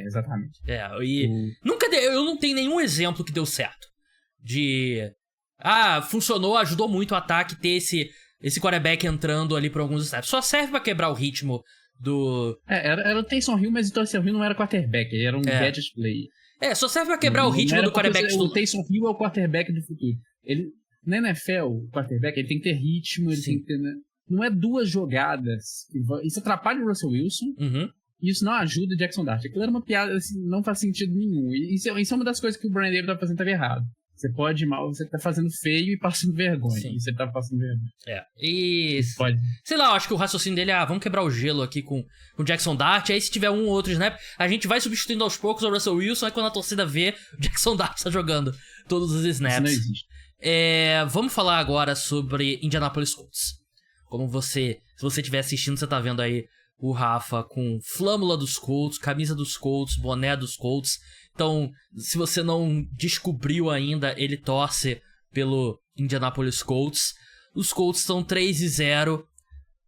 Exatamente. Eu não tenho nenhum exemplo que deu certo. Funcionou, ajudou muito o ataque ter esse quarterback entrando ali por alguns snaps. Só serve pra quebrar o ritmo do... Era o Taysom Hill, mas o Taysom Hill não era quarterback, ele era um gadget player. Só serve pra quebrar o ritmo do quarterback. O Taysom Hill é o quarterback do futuro. Ele, na NFL, o quarterback, ele tem que ter ritmo, ele tem que ter... Né? Não é 2 jogadas. Isso atrapalha o Russell Wilson. Uhum. E isso não ajuda o Jackson Dart. Aquilo era uma piada, assim, não faz sentido nenhum. Isso é uma das coisas que o Brian Daboll tá fazendo errado. Você pode ir mal, você tá fazendo feio e passando vergonha. Sim. E você tá passando vergonha. Pode. Sei lá, eu acho que o raciocínio dele é, vamos quebrar o gelo aqui com o Jackson Dart. Aí se tiver um ou outro snap, a gente vai substituindo aos poucos o Russell Wilson. Aí quando a torcida vê, o Jackson Dart tá jogando todos os snaps. Isso não existe. Vamos falar agora sobre Indianapolis Colts. Se você estiver assistindo, você tá vendo aí o Rafa com flâmula dos Colts, camisa dos Colts, boné dos Colts. Então, se você não descobriu ainda, ele torce pelo Indianapolis Colts. Os Colts estão 3-0,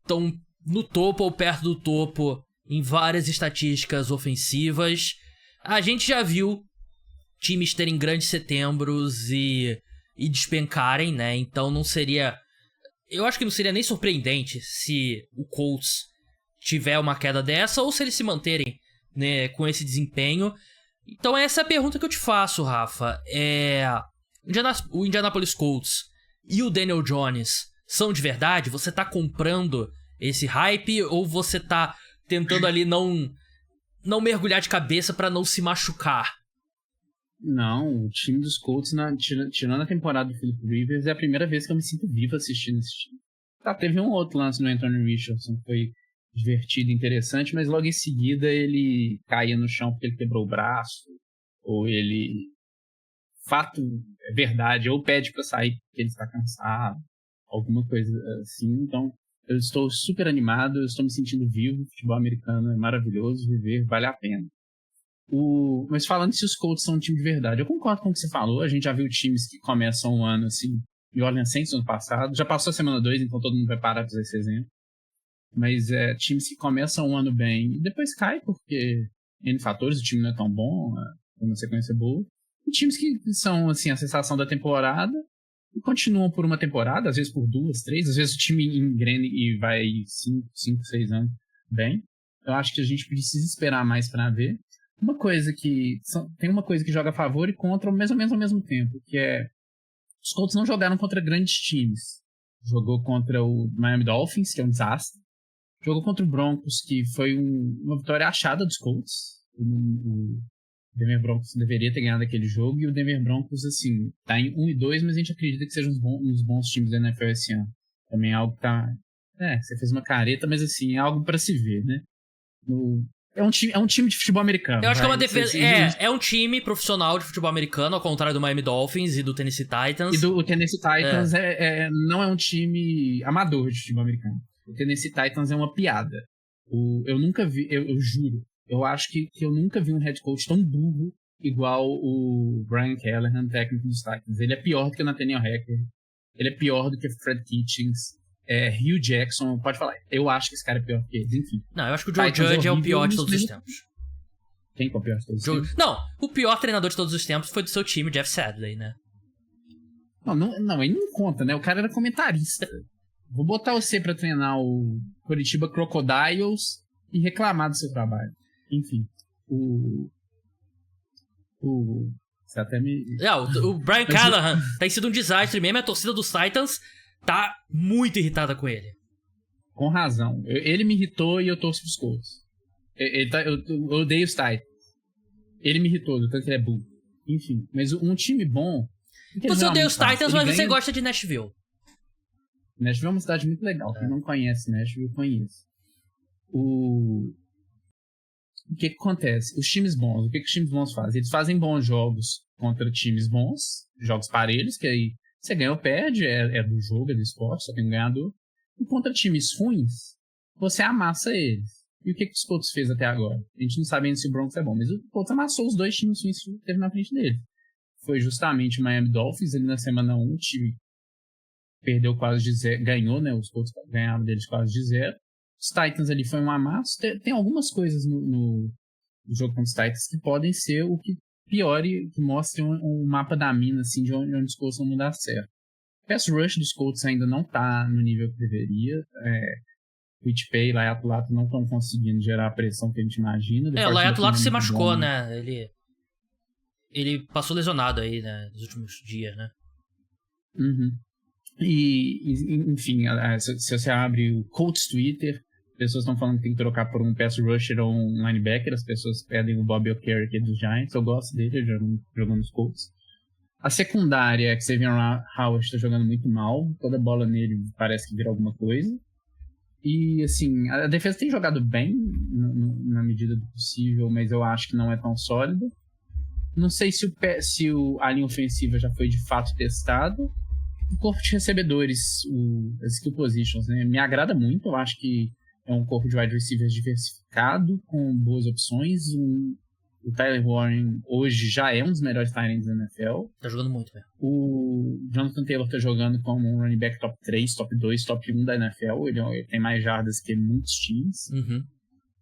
estão no topo ou perto do topo em várias estatísticas ofensivas. A gente já viu times terem grandes setembros e despencarem, né? Então não seria... Eu acho que não seria nem surpreendente se o Colts tiver uma queda dessa ou se eles se manterem, né, com esse desempenho. Então essa é a pergunta que eu te faço, Rafa. O Indianapolis Colts e o Daniel Jones são de verdade? Você tá comprando esse hype ou você tá tentando ali não mergulhar de cabeça pra não se machucar? Não, o time dos Colts, tirando a temporada do Philip Rivers, é a primeira vez que eu me sinto vivo assistindo esse time. Teve um outro lance no Anthony Richardson, que foi divertido, interessante, mas logo em seguida ele caía no chão porque ele quebrou o braço, ou ele... Fato, é verdade, ou pede pra sair porque ele está cansado, alguma coisa assim. Então, eu estou super animado, eu estou me sentindo vivo, o futebol americano é maravilhoso, viver vale a pena. Mas falando se os Colts são um time de verdade, eu concordo com o que você falou, a gente já viu times que começam o ano assim, New Orleans Saints no ano passado, já passou a semana 2, então todo mundo vai parar de usar esse exemplo. Mas times que começam o ano bem e depois caem porque N fatores, o time não é tão bom, é uma sequência boa. E times que são assim, a sensação da temporada e continuam por uma temporada, às vezes por 2, 3, às vezes o time engrena e vai 5, 6 anos bem. Eu acho que a gente precisa esperar mais para ver. Tem uma coisa que joga a favor e contra mais ou menos ao mesmo tempo, que é os Colts não jogaram contra grandes times. Jogou contra o Miami Dolphins, que é um desastre. Jogou contra o Broncos, que foi uma vitória achada dos Colts. O Denver Broncos deveria ter ganhado aquele jogo, e o Denver Broncos, assim, tá em 1-2, mas a gente acredita que sejam uns bons times da NFL esse ano. Também é algo que tá... você fez uma careta, mas assim, é algo pra se ver, né? É um time de futebol americano. Eu acho que é uma defesa... É um time profissional de futebol americano, ao contrário do Miami Dolphins e do Tennessee Titans. E do Tennessee Titans não é um time amador de futebol americano. O Tennessee Titans é uma piada. Eu nunca vi, eu juro, eu acho que eu nunca vi um head coach tão burro igual o Brian Callahan, técnico dos Titans. Ele é pior do que o Nathaniel Hackett. Ele é pior do que o Fred Kitchens. Hugh Jackson, pode falar. Eu acho que esse cara é pior que eles, enfim. Não, eu acho que o Joe Judge é o pior de todos os tempos. Quem é o pior de todos os tempos? Não, o pior treinador de todos os tempos foi do seu time, Jeff Saturday, né? Não, ele não conta, né? O cara era comentarista. Vou botar você pra treinar o Curitiba Crocodiles e reclamar do seu trabalho. Enfim, você até me... o Brian Callahan tem sido um desastre mesmo. A torcida dos Titans tá muito irritada com ele. Com razão. Ele me irritou e eu torço pros Colts. Eu odeio os Titans. Ele me irritou, do tanto que ele é burro. Enfim, mas um time bom... Você odeia os Titans, mas você gosta de Nashville. Nashville é uma cidade muito legal. Quem não conhece Nashville, conhece. O que acontece? Os times bons, o que os times bons fazem? Eles fazem bons jogos contra times bons, jogos parelhos, que aí você ganha ou perde, é do jogo, é do esporte, só tem um ganhador. E contra times ruins, você amassa eles. E o que os Colts fez até agora? A gente não sabe ainda se o Broncos é bom, mas o Colts amassou os 2 times ruins que teve na frente dele. Foi justamente o Miami Dolphins, ali na semana 1, o time perdeu quase de 0, ganhou, né? Os Colts ganharam deles quase de 0. Os Titans ali foi um amasso. Tem algumas coisas no jogo contra os Titans que podem ser o que piore, que mostre um mapa da mina, assim, de onde os Colts não dar certo. O pass rush dos Colts ainda não tá no nível que deveria. O Itpay e Laiato Lato não estão conseguindo gerar a pressão que a gente imagina. O Laiato Lato se machucou, né? Ele passou lesionado aí, né? Nos últimos dias, né? Uhum. Enfim, se você abre o Colts Twitter, pessoas estão falando que tem que trocar por um pass rusher ou um linebacker. As pessoas pedem o Bobby Okereke dos Giants. Eu gosto dele, jogando nos Colts. A secundária, que Xavier Howard está jogando muito mal. Toda bola nele parece que vira alguma coisa. E, assim, a defesa tem jogado bem, na medida do possível, mas eu acho que não é tão sólida. Não sei se a linha ofensiva já foi de fato testada. O corpo de recebedores, as skill positions, né? Me agrada muito. Eu acho que é um corpo de wide receivers diversificado, com boas opções. O Tyler Warren hoje já é um dos melhores tight ends da NFL. Tá jogando muito, velho. O Jonathan Taylor tá jogando como um running back top 3, top 2, top 1 da NFL. Ele tem mais jardas que muitos times. Uhum.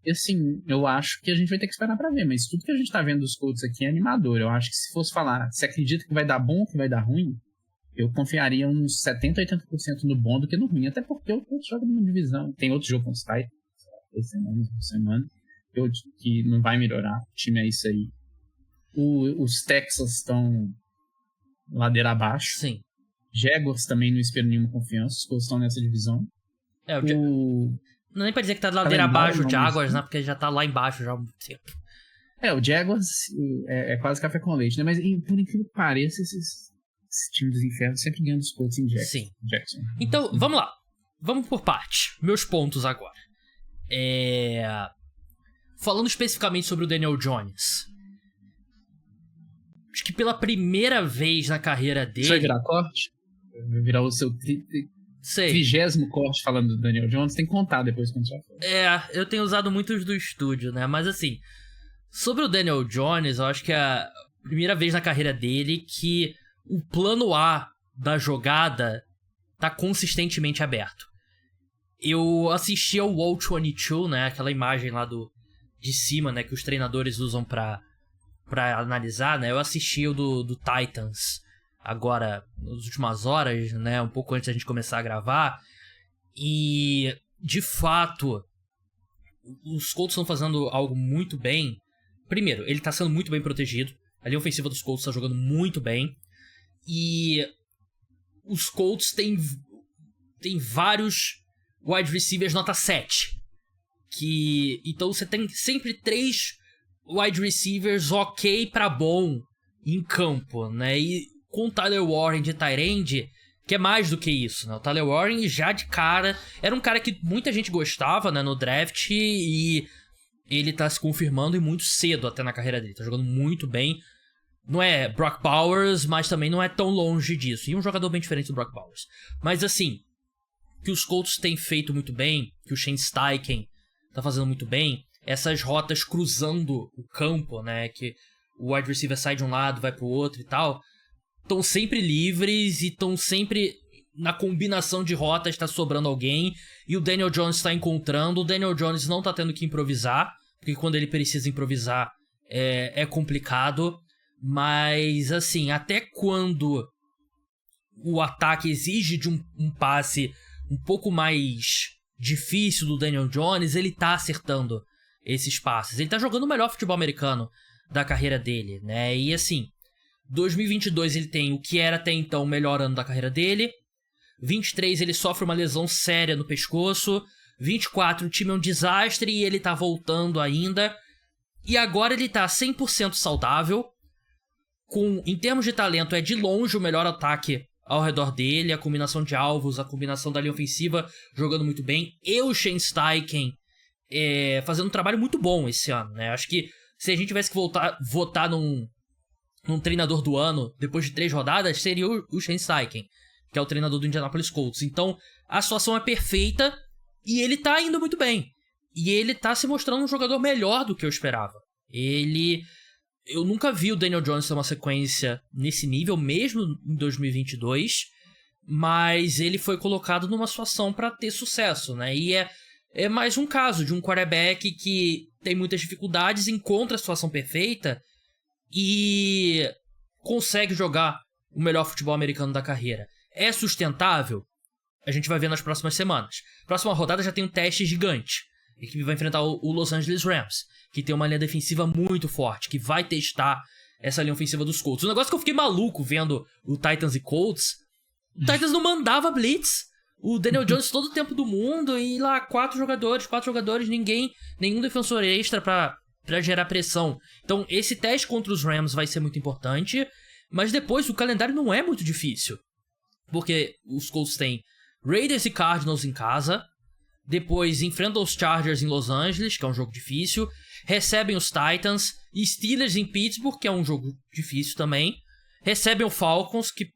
E assim, eu acho que a gente vai ter que esperar pra ver. Mas tudo que a gente tá vendo dos Colts aqui é animador. Eu acho que se fosse falar, se acredita que vai dar bom ou que vai dar ruim, eu confiaria uns 70%, 80% no bom do que no ruim. Até porque o Colts joga numa divisão. Tem outro jogo com os Titans, 2 semanas, 1 semana. Que não vai melhorar. O time é isso aí. Os Texans estão ladeira abaixo. Sim. Jaguars também não espero nenhuma confiança. Os Colts estão nessa divisão. Não é nem pra dizer que tá ladeira abaixo o Jaguars, né? Porque já tá lá embaixo já há muito tempo. O Jaguars é quase café com leite, né? Mas por incrível que pareça, esses times dos infernos sempre ganham dos Colts em Jackson. Sim. Então, vamos lá. Vamos por parte. Meus pontos agora. Falando especificamente sobre o Daniel Jones. Acho que pela primeira vez na carreira dele... Isso vai virar corte? Vai virar o seu 30º corte falando do Daniel Jones? Tem que contar depois quando já for. Eu tenho usado muitos do estúdio, né? Mas assim, sobre o Daniel Jones, eu acho que é a primeira vez na carreira dele que o plano A da jogada tá consistentemente aberto. Eu assisti ao Wall 22, né? Aquela imagem lá de cima, né? Que os treinadores usam pra analisar, né? Eu assisti o do Titans agora, nas últimas horas, né? Um pouco antes da gente começar a gravar. E, de fato, os Colts estão fazendo algo muito bem. Primeiro, ele tá sendo muito bem protegido. A linha ofensiva dos Colts tá jogando muito bem. E os Colts têm vários wide receivers nota 7. Então você tem sempre 3 wide receivers ok pra bom em campo, né? E com o Tyler Warren de tight end, que é mais do que isso, né? O Tyler Warren já de cara era um cara que muita gente gostava, né, no draft, e ele tá se confirmando e muito cedo até na carreira dele. Tá jogando muito bem. Não é Brock Bowers, mas também não é tão longe disso. E um jogador bem diferente do Brock Bowers. Mas assim, que os Colts têm feito muito bem, que o Shane Steichen tá fazendo muito bem, essas rotas cruzando o campo, né, que o wide receiver sai de um lado, vai pro outro e tal, estão sempre livres e estão sempre na combinação de rotas, tá sobrando alguém, e o Daniel Jones tá encontrando. O Daniel Jones não tá tendo que improvisar, porque quando ele precisa improvisar é complicado, mas assim, até quando o ataque exige de um passe um pouco mais difícil do Daniel Jones, ele tá acertando esses passes. Ele tá jogando o melhor futebol americano da carreira dele, né? E assim, 2022 ele tem o que era até então o melhor ano da carreira dele. 23 ele sofre uma lesão séria no pescoço. 24 o time é um desastre e ele tá voltando ainda. E agora ele tá 100% saudável. Em termos de talento, é de longe o melhor ataque ao redor dele. A combinação de alvos, a combinação da linha ofensiva jogando muito bem. E o Shane Steichen fazendo um trabalho muito bom esse ano, né? Acho que se a gente tivesse que votar num treinador do ano depois de 3 rodadas, seria o Shane Steichen, que é o treinador do Indianapolis Colts. Então, a situação é perfeita e ele tá indo muito bem. E ele tá se mostrando um jogador melhor do que eu esperava. Eu nunca vi o Daniel Jones ter uma sequência nesse nível, mesmo em 2022, mas ele foi colocado numa situação pra ter sucesso, né? E é mais um caso de um quarterback que tem muitas dificuldades, encontra a situação perfeita e consegue jogar o melhor futebol americano da carreira. É sustentável? A gente vai ver nas próximas semanas. Próxima rodada já tem um teste gigante. A equipe vai enfrentar o Los Angeles Rams, que tem uma linha defensiva muito forte, que vai testar essa linha ofensiva dos Colts. O negócio que eu fiquei maluco vendo o Titans e Colts, o Titans não mandava blitz. O Daniel Jones todo o tempo do mundo e lá 4 jogadores, nenhum defensor extra pra gerar pressão. Então esse teste contra os Rams vai ser muito importante, mas depois o calendário não é muito difícil. Porque os Colts têm Raiders e Cardinals em casa, depois enfrentam os Chargers em Los Angeles, que é um jogo difícil, recebem os Titans, e Steelers em Pittsburgh, que é um jogo difícil também, recebem o Falcons, que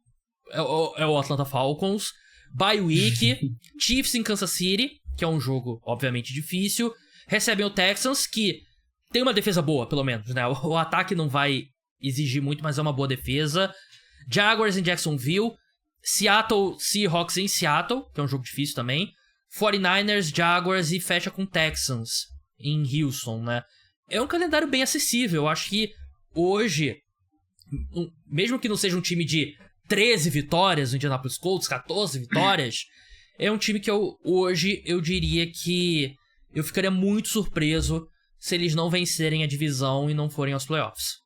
é o Atlanta Falcons, bye week, Chiefs em Kansas City, que é um jogo obviamente difícil, recebem o Texans, que tem uma defesa boa, pelo menos, né? O ataque não vai exigir muito, mas é uma boa defesa, Jaguars em Jacksonville, Seattle Seahawks em Seattle, que é um jogo difícil também, 49ers, Jaguars e fecha com Texans em Houston, né? É um calendário bem acessível. Eu acho que hoje, mesmo que não seja um time de 13 vitórias, o Indianapolis Colts, 14 vitórias, é um time que hoje eu diria que eu ficaria muito surpreso se eles não vencerem a divisão e não forem aos playoffs.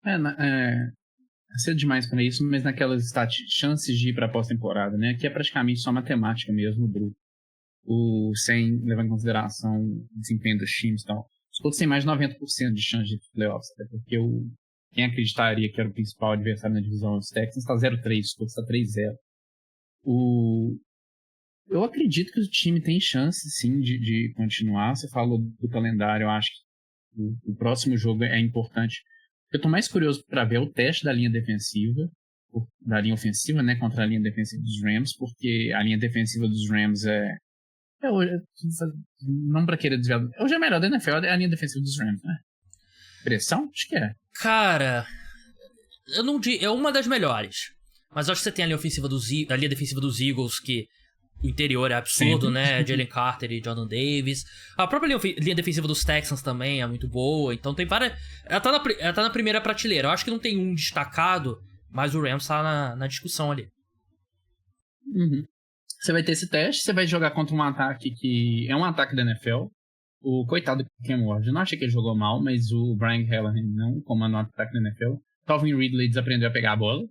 É cedo demais para isso, mas naquelas chances de ir para a pós-temporada, né? Que é praticamente só matemática mesmo, Bruto. Sem levar em consideração o desempenho dos times e tal. Os Colts têm mais de 90% de chance de playoffs, até porque quem acreditaria que era o principal adversário na divisão, os Texans, está 0-3, os Colts está 3-0. Eu acredito que o time tem chance, sim, de continuar. Você falou do calendário, eu acho que o próximo jogo é importante. Eu tô mais curioso para ver o teste da linha defensiva, da linha ofensiva, né, contra a linha defensiva dos Rams, porque a linha defensiva dos Rams não para querer desviar, hoje é melhor da NFL, é a linha defensiva dos Rams, né? Pressão? Acho que é. Cara, eu não digo, é uma das melhores, mas acho que você tem a linha defensiva dos Eagles, que o interior é absurdo, né? Jalen Carter e Jordan Davis. A própria linha defensiva dos Texans também é muito boa. Então tem várias. Ela tá na primeira prateleira. Eu acho que não tem um destacado, mas o Rams tá na discussão ali. Uhum. Você vai ter esse teste, você vai jogar contra um ataque que é um ataque da NFL. O coitado do Cam Ward, eu não achei que ele jogou mal, mas o Brian Callahan não comanda o ataque da NFL. Calvin Ridley desaprendeu a pegar a bola.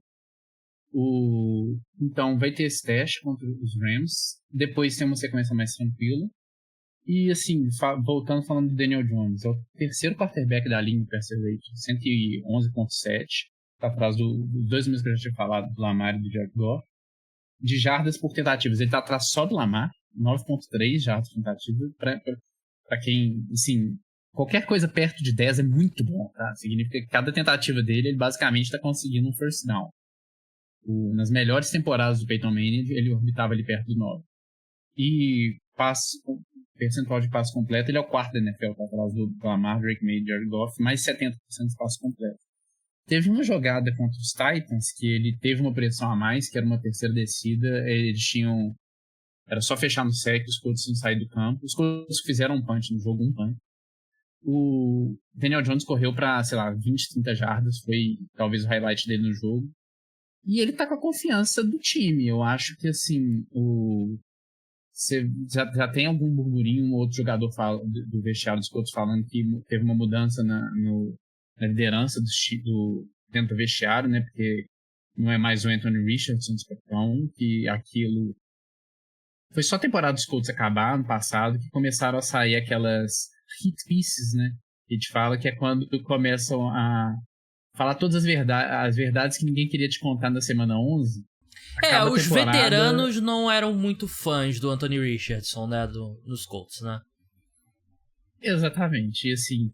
Então vai ter esse teste contra os Rams. Depois tem uma sequência mais tranquila. E assim, falando do Daniel Jones, é o terceiro quarterback da liga em passer rate, 111.7. Tá atrás dos dois números que eu já tinha falado, do Lamar e do Jared Goff. De jardas por tentativas, ele tá atrás só do Lamar, 9.3 jardas por tentativa. Pra quem, assim, qualquer coisa perto de 10 é muito bom, tá? Significa que cada tentativa dele, ele basicamente tá conseguindo um first down. Nas melhores temporadas do Peyton Manning, ele orbitava ali perto do 9. E percentual de passe completo, ele é o quarto da NFL, tá atrás do Lamar, Drake May, Jared Goff, mais 70% de passe completo. Teve uma jogada contra os Titans que ele teve uma pressão a mais, que era uma terceira descida, era só fechar no sec, os Colts tinham saído do campo. Os Colts fizeram um punch no jogo, um punch. O Daniel Jones correu para, 20, 30 jardas, foi talvez o highlight dele no jogo. E ele tá com a confiança do time. Eu acho que, assim, você já tem algum burburinho, um outro jogador do vestiário dos Colts falando que teve uma mudança na liderança dentro do vestiário, né? Porque não é mais o Anthony Richardson, capitão, que aquilo Foi só a temporada dos Colts acabar, ano passado, que começaram a sair aquelas hit pieces, né? Que a gente fala que é quando começam a falar todas as verdades que ninguém queria te contar na semana 11. Os veteranos não eram muito fãs do Anthony Richardson, né? Nos Colts, né? Exatamente. E assim,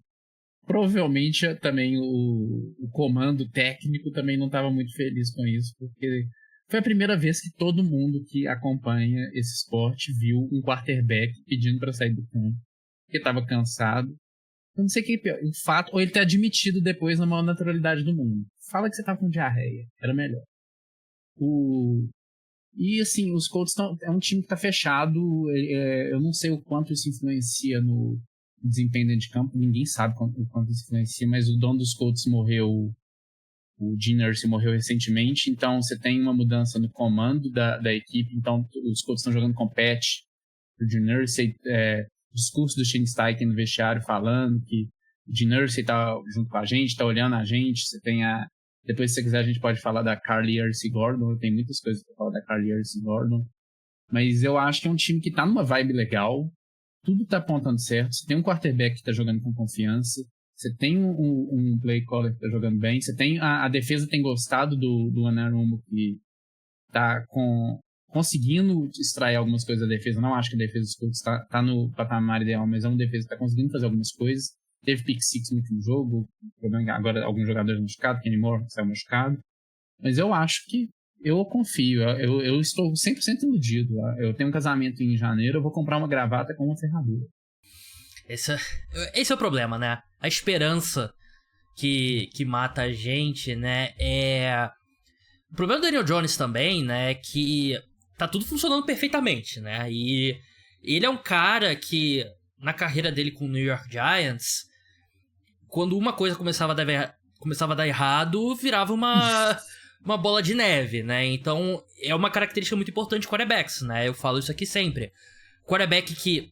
provavelmente também o comando técnico também não estava muito feliz com isso, porque foi a primeira vez que todo mundo que acompanha esse esporte viu um quarterback pedindo para sair do campo, porque estava cansado. Eu não sei o que é pior, o fato, ou ele ter admitido depois na maior naturalidade do mundo. Fala que você tava com diarreia, era melhor. E assim, os Colts é um time que tá fechado, eu não sei o quanto isso influencia no desempenho dentro de campo, ninguém sabe o quanto isso influencia, mas o dono dos Colts morreu, o Gene Irsay morreu recentemente, então você tem uma mudança no comando da equipe, então os Colts estão jogando com patch, o Gene Irsay, discurso do Shane Steichen no vestiário falando que o Gene Irsay tá junto com a gente, tá olhando a gente, você tem depois se você quiser a gente pode falar da Carly Gordon, tem muitas coisas pra falar da Carly Gordon, mas eu acho que é um time que tá numa vibe legal, tudo tá apontando certo, você tem um quarterback que tá jogando com confiança, você tem um play caller que tá jogando bem, você tem a defesa tem gostado do Anarumo, que tá conseguindo extrair algumas coisas da defesa. Não acho que a defesa dos Colts tá no patamar ideal, mas é uma defesa que tá conseguindo fazer algumas coisas. Teve pick six no último jogo, agora alguns jogadores machucados, Kenny Moore saiu machucado, mas eu acho que eu confio, eu estou 100% iludido. Eu tenho um casamento em janeiro, eu vou comprar uma gravata com uma ferradura. Esse é o problema, né? A esperança que mata a gente, né? O problema do Daniel Jones também, né? É que tá tudo funcionando perfeitamente, né? E ele é um cara que, na carreira dele com o New York Giants, quando uma coisa começava a dar errado, virava uma bola de neve, né? Então, é uma característica muito importante de quarterbacks, né? Eu falo isso aqui sempre. Quarterback que,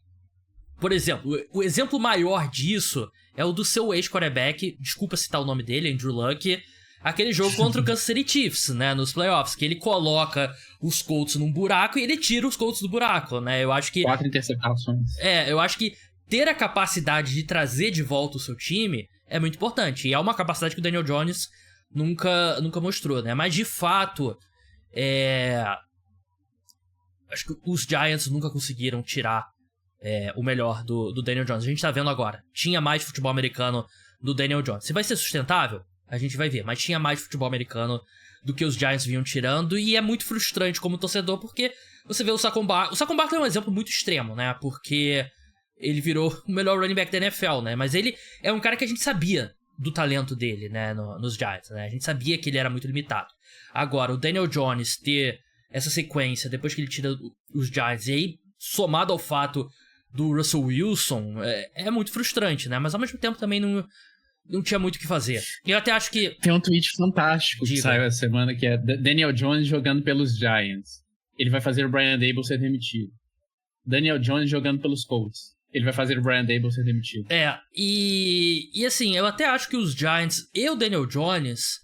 por exemplo, o exemplo maior disso é o do seu ex-quarterback, desculpa citar o nome dele, Andrew Luck, aquele jogo contra o Kansas City Chiefs, né, nos playoffs, que ele coloca os Colts num buraco e ele tira os Colts do buraco, né, eu acho que... 4 interceptações. Eu acho que ter a capacidade de trazer de volta o seu time é muito importante, e é uma capacidade que o Daniel Jones nunca mostrou, né, mas de fato, acho que os Giants nunca conseguiram tirar o melhor do Daniel Jones. A gente tá vendo agora, tinha mais futebol americano do Daniel Jones. Se vai ser sustentável, a gente vai ver, mas tinha mais futebol americano do que os Giants vinham tirando, e é muito frustrante como torcedor, porque você vê o Saquon Barkley. O Saquon Barkley é um exemplo muito extremo, né, porque ele virou o melhor running back da NFL, né, mas ele é um cara que a gente sabia do talento dele, né, nos Giants, né, a gente sabia que ele era muito limitado. Agora, o Daniel Jones ter essa sequência, depois que ele tira os Giants, e aí, somado ao fato do Russell Wilson, é muito frustrante, né, mas ao mesmo tempo também não tinha muito o que fazer. Eu até acho que... Tem um tweet fantástico que saiu essa semana, que é Daniel Jones jogando pelos Giants. Ele vai fazer o Brian Daboll ser demitido. Daniel Jones jogando pelos Colts. Ele vai fazer o Brian Daboll ser demitido. E assim, eu até acho que os Giants e o Daniel Jones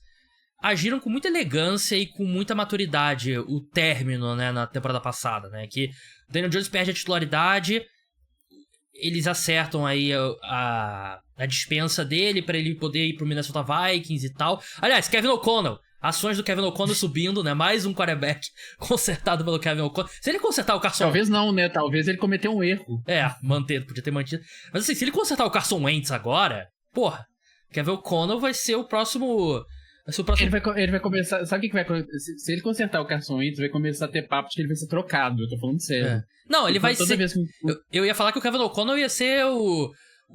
agiram com muita elegância e com muita maturidade o término, né, na temporada passada, né, que o Daniel Jones perde a titularidade, eles acertam aí a dispensa dele pra ele poder ir pro Minnesota Vikings e tal. Aliás, Kevin O'Connell, ações do Kevin O'Connell subindo, né? Mais um quarterback consertado pelo Kevin O'Connell. Se ele consertar o Carson... Talvez não, né? Talvez ele cometeu um erro. Podia ter mantido. Mas assim, se ele consertar o Carson Wentz agora, porra, Kevin O'Connell vai ser o próximo... Ele vai começar... Sabe o que vai acontecer? Se ele consertar o Carson Wentz, vai começar a ter papo de que ele vai ser trocado. Eu tô falando sério. Não, ele vai ser... Eu ia falar que o Kevin O'Connell ia ser o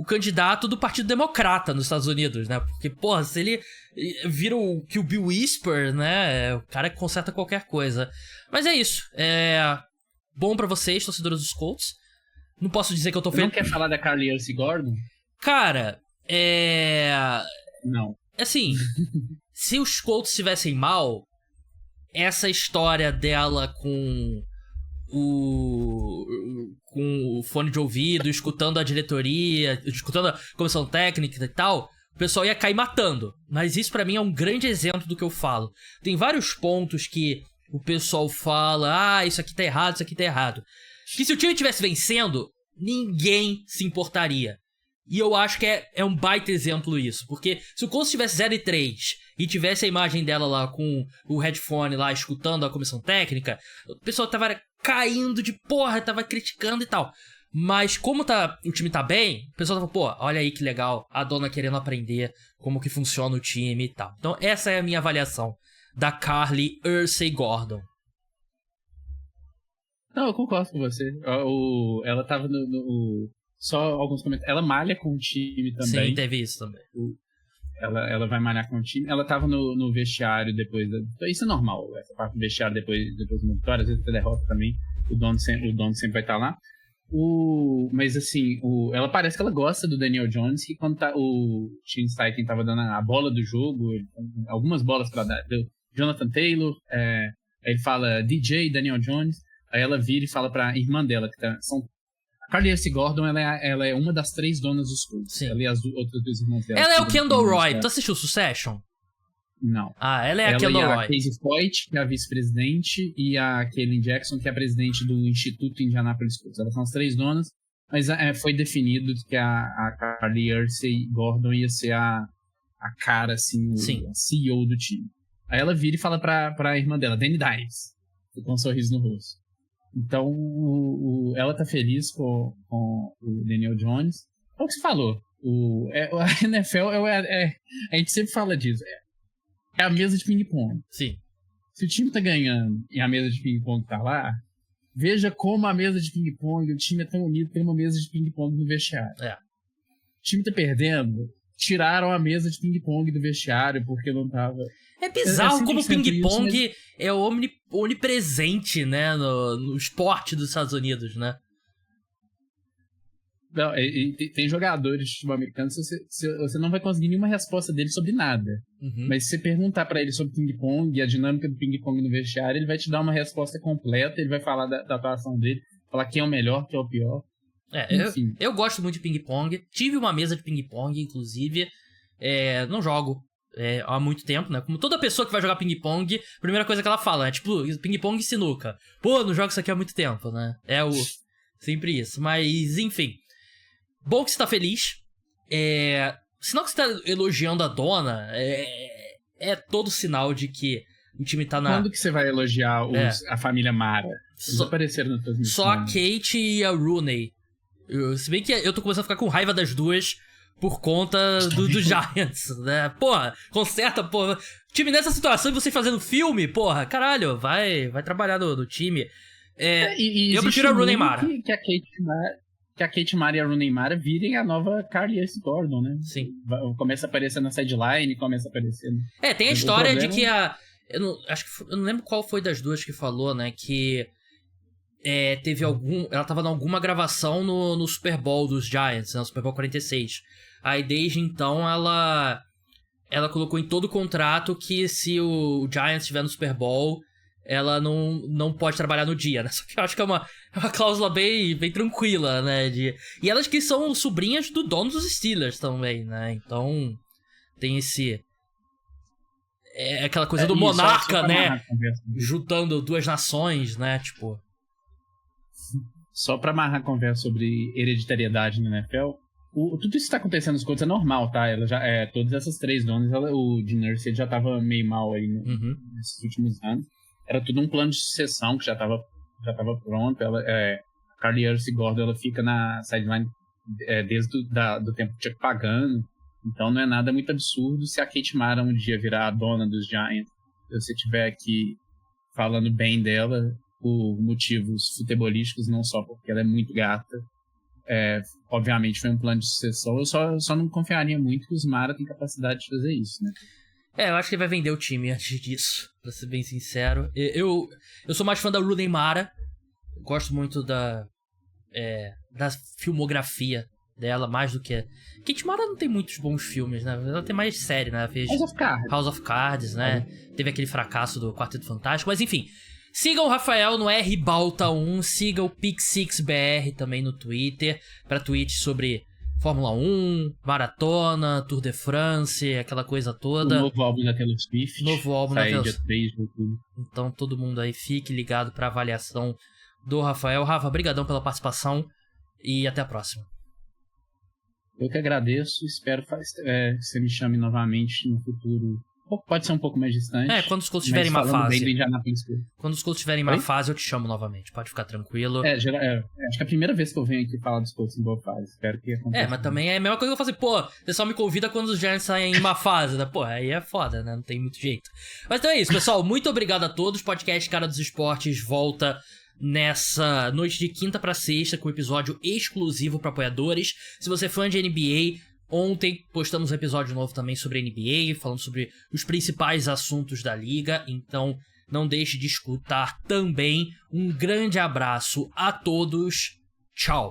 candidato do Partido Democrata nos Estados Unidos, né? Porque, porra, se ele vira o Bill Whisper, né? O cara que conserta qualquer coisa. Mas é isso. Bom pra vocês, torcedores dos Colts. Não posso dizer que eu tô feliz. Não quer falar da Carly Gordon? Cara, Não. Assim, se os Colts estivessem mal, essa história dela com o fone de ouvido, escutando a diretoria, escutando a comissão técnica e tal, o pessoal ia cair matando. Mas isso pra mim é um grande exemplo do que eu falo. Tem vários pontos que o pessoal fala, isso aqui tá errado, isso aqui tá errado. que se o time estivesse vencendo, ninguém se importaria. E eu acho que é um baita exemplo isso. Porque se o Colts tivesse 0-3 e tivesse a imagem dela lá com o headphone lá escutando a comissão técnica, o pessoal tava caindo de porra, tava criticando e tal. Mas como o time tá bem, o pessoal tava, pô, olha aí que legal, a dona querendo aprender como que funciona o time e tal. Então essa é a minha avaliação da Carly Ursay Gordon. Não, eu concordo com você. Ela tava só alguns comentários. Ela malha com o time também. Sim, teve isso também. Ela vai malhar com o time. Ela tava no vestiário depois isso é normal, essa parte do vestiário depois de uma vitória, às vezes da derrota também. O dono sempre vai estar lá. Mas assim, ela parece que ela gosta do Daniel Jones, que quando o Shane Steichen tava dando a bola do jogo, algumas bolas pra dar, deu Jonathan Taylor, ele fala DJ Daniel Jones, aí ela vira e fala pra irmã dela, a Carly Ursay Gordon, ela é uma das 3 donas dos Colts. Ela e as outras 2 irmãs dela. Ela é o Kendall Roy. Tu assistiu Succession? Não. Ela é a Kendall Roy. A Casey Foyt, que é a vice-presidente, e a Kaylin Jackson, que é a presidente do Instituto Indianapolis Colts. Elas são as 3 donas, mas foi definido que a Carly Ursay Gordon ia ser a cara, assim, a CEO do time. Aí ela vira e fala pra irmã dela, Danny Dimes, com um sorriso no rosto. Então, ela tá feliz com o Daniel Jones. É o que você falou. A NFL, a gente sempre fala disso. É a mesa de ping-pong. Sim. Se o time tá ganhando e a mesa de ping-pong tá lá, veja como a mesa de ping-pong, o time é tão unido, tem uma mesa de ping-pong no vestiário. O time tá perdendo, tiraram a mesa de ping-pong do vestiário porque não tava... É bizarro como o ping-pong é onipresente, né, no esporte dos Estados Unidos, né? Não, tem jogadores de futebol americano, você não vai conseguir nenhuma resposta dele sobre nada. Uhum. Mas se você perguntar pra ele sobre ping-pong e a dinâmica do ping-pong no vestiário, ele vai te dar uma resposta completa, ele vai falar da atuação dele, falar quem é o melhor, quem é o pior. Enfim. Eu gosto muito de ping-pong. Tive uma mesa de ping-pong, inclusive. Não jogo há muito tempo, né? Como toda pessoa que vai jogar ping-pong, a primeira coisa que ela fala é tipo, ping-pong e sinuca. Pô, não jogo isso aqui há muito tempo, né? Sempre isso. Mas, enfim. Bom que você tá feliz. Sinal que você tá elogiando a dona é todo sinal de que o time tá na... Quando que você vai elogiar a família Mara? Eles apareceram nas transmissões. Só a Kate e a Rooney. Se bem que eu tô começando a ficar com raiva das duas por conta do Giants, né? Porra, conserta, porra. Time nessa situação e vocês fazendo filme, porra, caralho, vai trabalhar no time. Eu prefiro a Rooney Mara. Que a Kate Mara e a Rooney Mara virem a nova Carly Ursay Gordon, né? Sim. Começa a aparecer na sideline, começa a aparecer... Tem a história de que eu não lembro qual foi das duas que falou, né? Que teve ela tava em alguma gravação no Super Bowl dos Giants, né? No Super Bowl 46. Aí desde então ela colocou em todo o contrato que se o Giants estiver no Super Bowl, ela não pode trabalhar no dia, né? Só que eu acho que é uma cláusula bem tranquila, né? E elas que são sobrinhas do dono dos Steelers também, né? Então tem esse... aquela coisa do monarca, né? Juntando 2 nações, né? Tipo... Só pra amarrar a conversa sobre hereditariedade na NFL, tudo isso que tá acontecendo nos Colts é normal, tá? Ela já, todas essas 3 donas, o Gene Irsay já tava meio mal aí nesses últimos anos. Era tudo um plano de sucessão que já tava pronto. A Carly Ursay Gordon, ela fica na sideline desde do tempo que tinha pagando. Então não é nada muito absurdo se a Kate Mara um dia virar a dona dos Giants. Se você estiver aqui falando bem dela por motivos futebolísticos, não só porque ela é muito gata. Obviamente foi um plano de sucessão. Eu só não confiaria muito que os Mara têm capacidade de fazer isso, né? Eu acho que ele vai vender o time antes disso, pra ser bem sincero. Eu sou mais fã da Rooney Mara. Gosto muito da filmografia dela, mais do que... Kate Mara não tem muitos bons filmes, né? Ela tem mais série, né? Ela fez House of Cards, né? Teve aquele fracasso do Quarteto Fantástico, mas enfim. Sigam o Rafael no Ribalta1, sigam o Pick6BR também no Twitter, pra tweets sobre Fórmula 1, Maratona, Tour de France, aquela coisa toda. O novo álbum da Taylor Swift. Novo álbum da Taylor Swift. Então todo mundo aí fique ligado pra avaliação do Rafael. Rafa, brigadão pela participação e até a próxima. Eu que agradeço, espero que você me chame novamente no futuro. Pode ser um pouco mais distante. Quando os Colts tiverem má fase. Quando os Colts tiverem má fase, eu te chamo novamente. Pode ficar tranquilo. Acho que é a primeira vez que eu venho aqui falar dos Colts em boa fase. Espero que aconteça. Mas também é a mesma coisa que eu fazer. Pô, você só me convida quando os Giants saem em má fase, né? Pô, aí é foda, né? Não tem muito jeito. Mas então é isso, pessoal. Muito obrigado a todos. Podcast Cara dos Esportes volta nessa noite de quinta pra sexta com episódio exclusivo para apoiadores. Se você é fã de NBA... Ontem postamos um episódio novo também sobre NBA, falando sobre os principais assuntos da liga, então não deixe de escutar também. Um grande abraço a todos, tchau!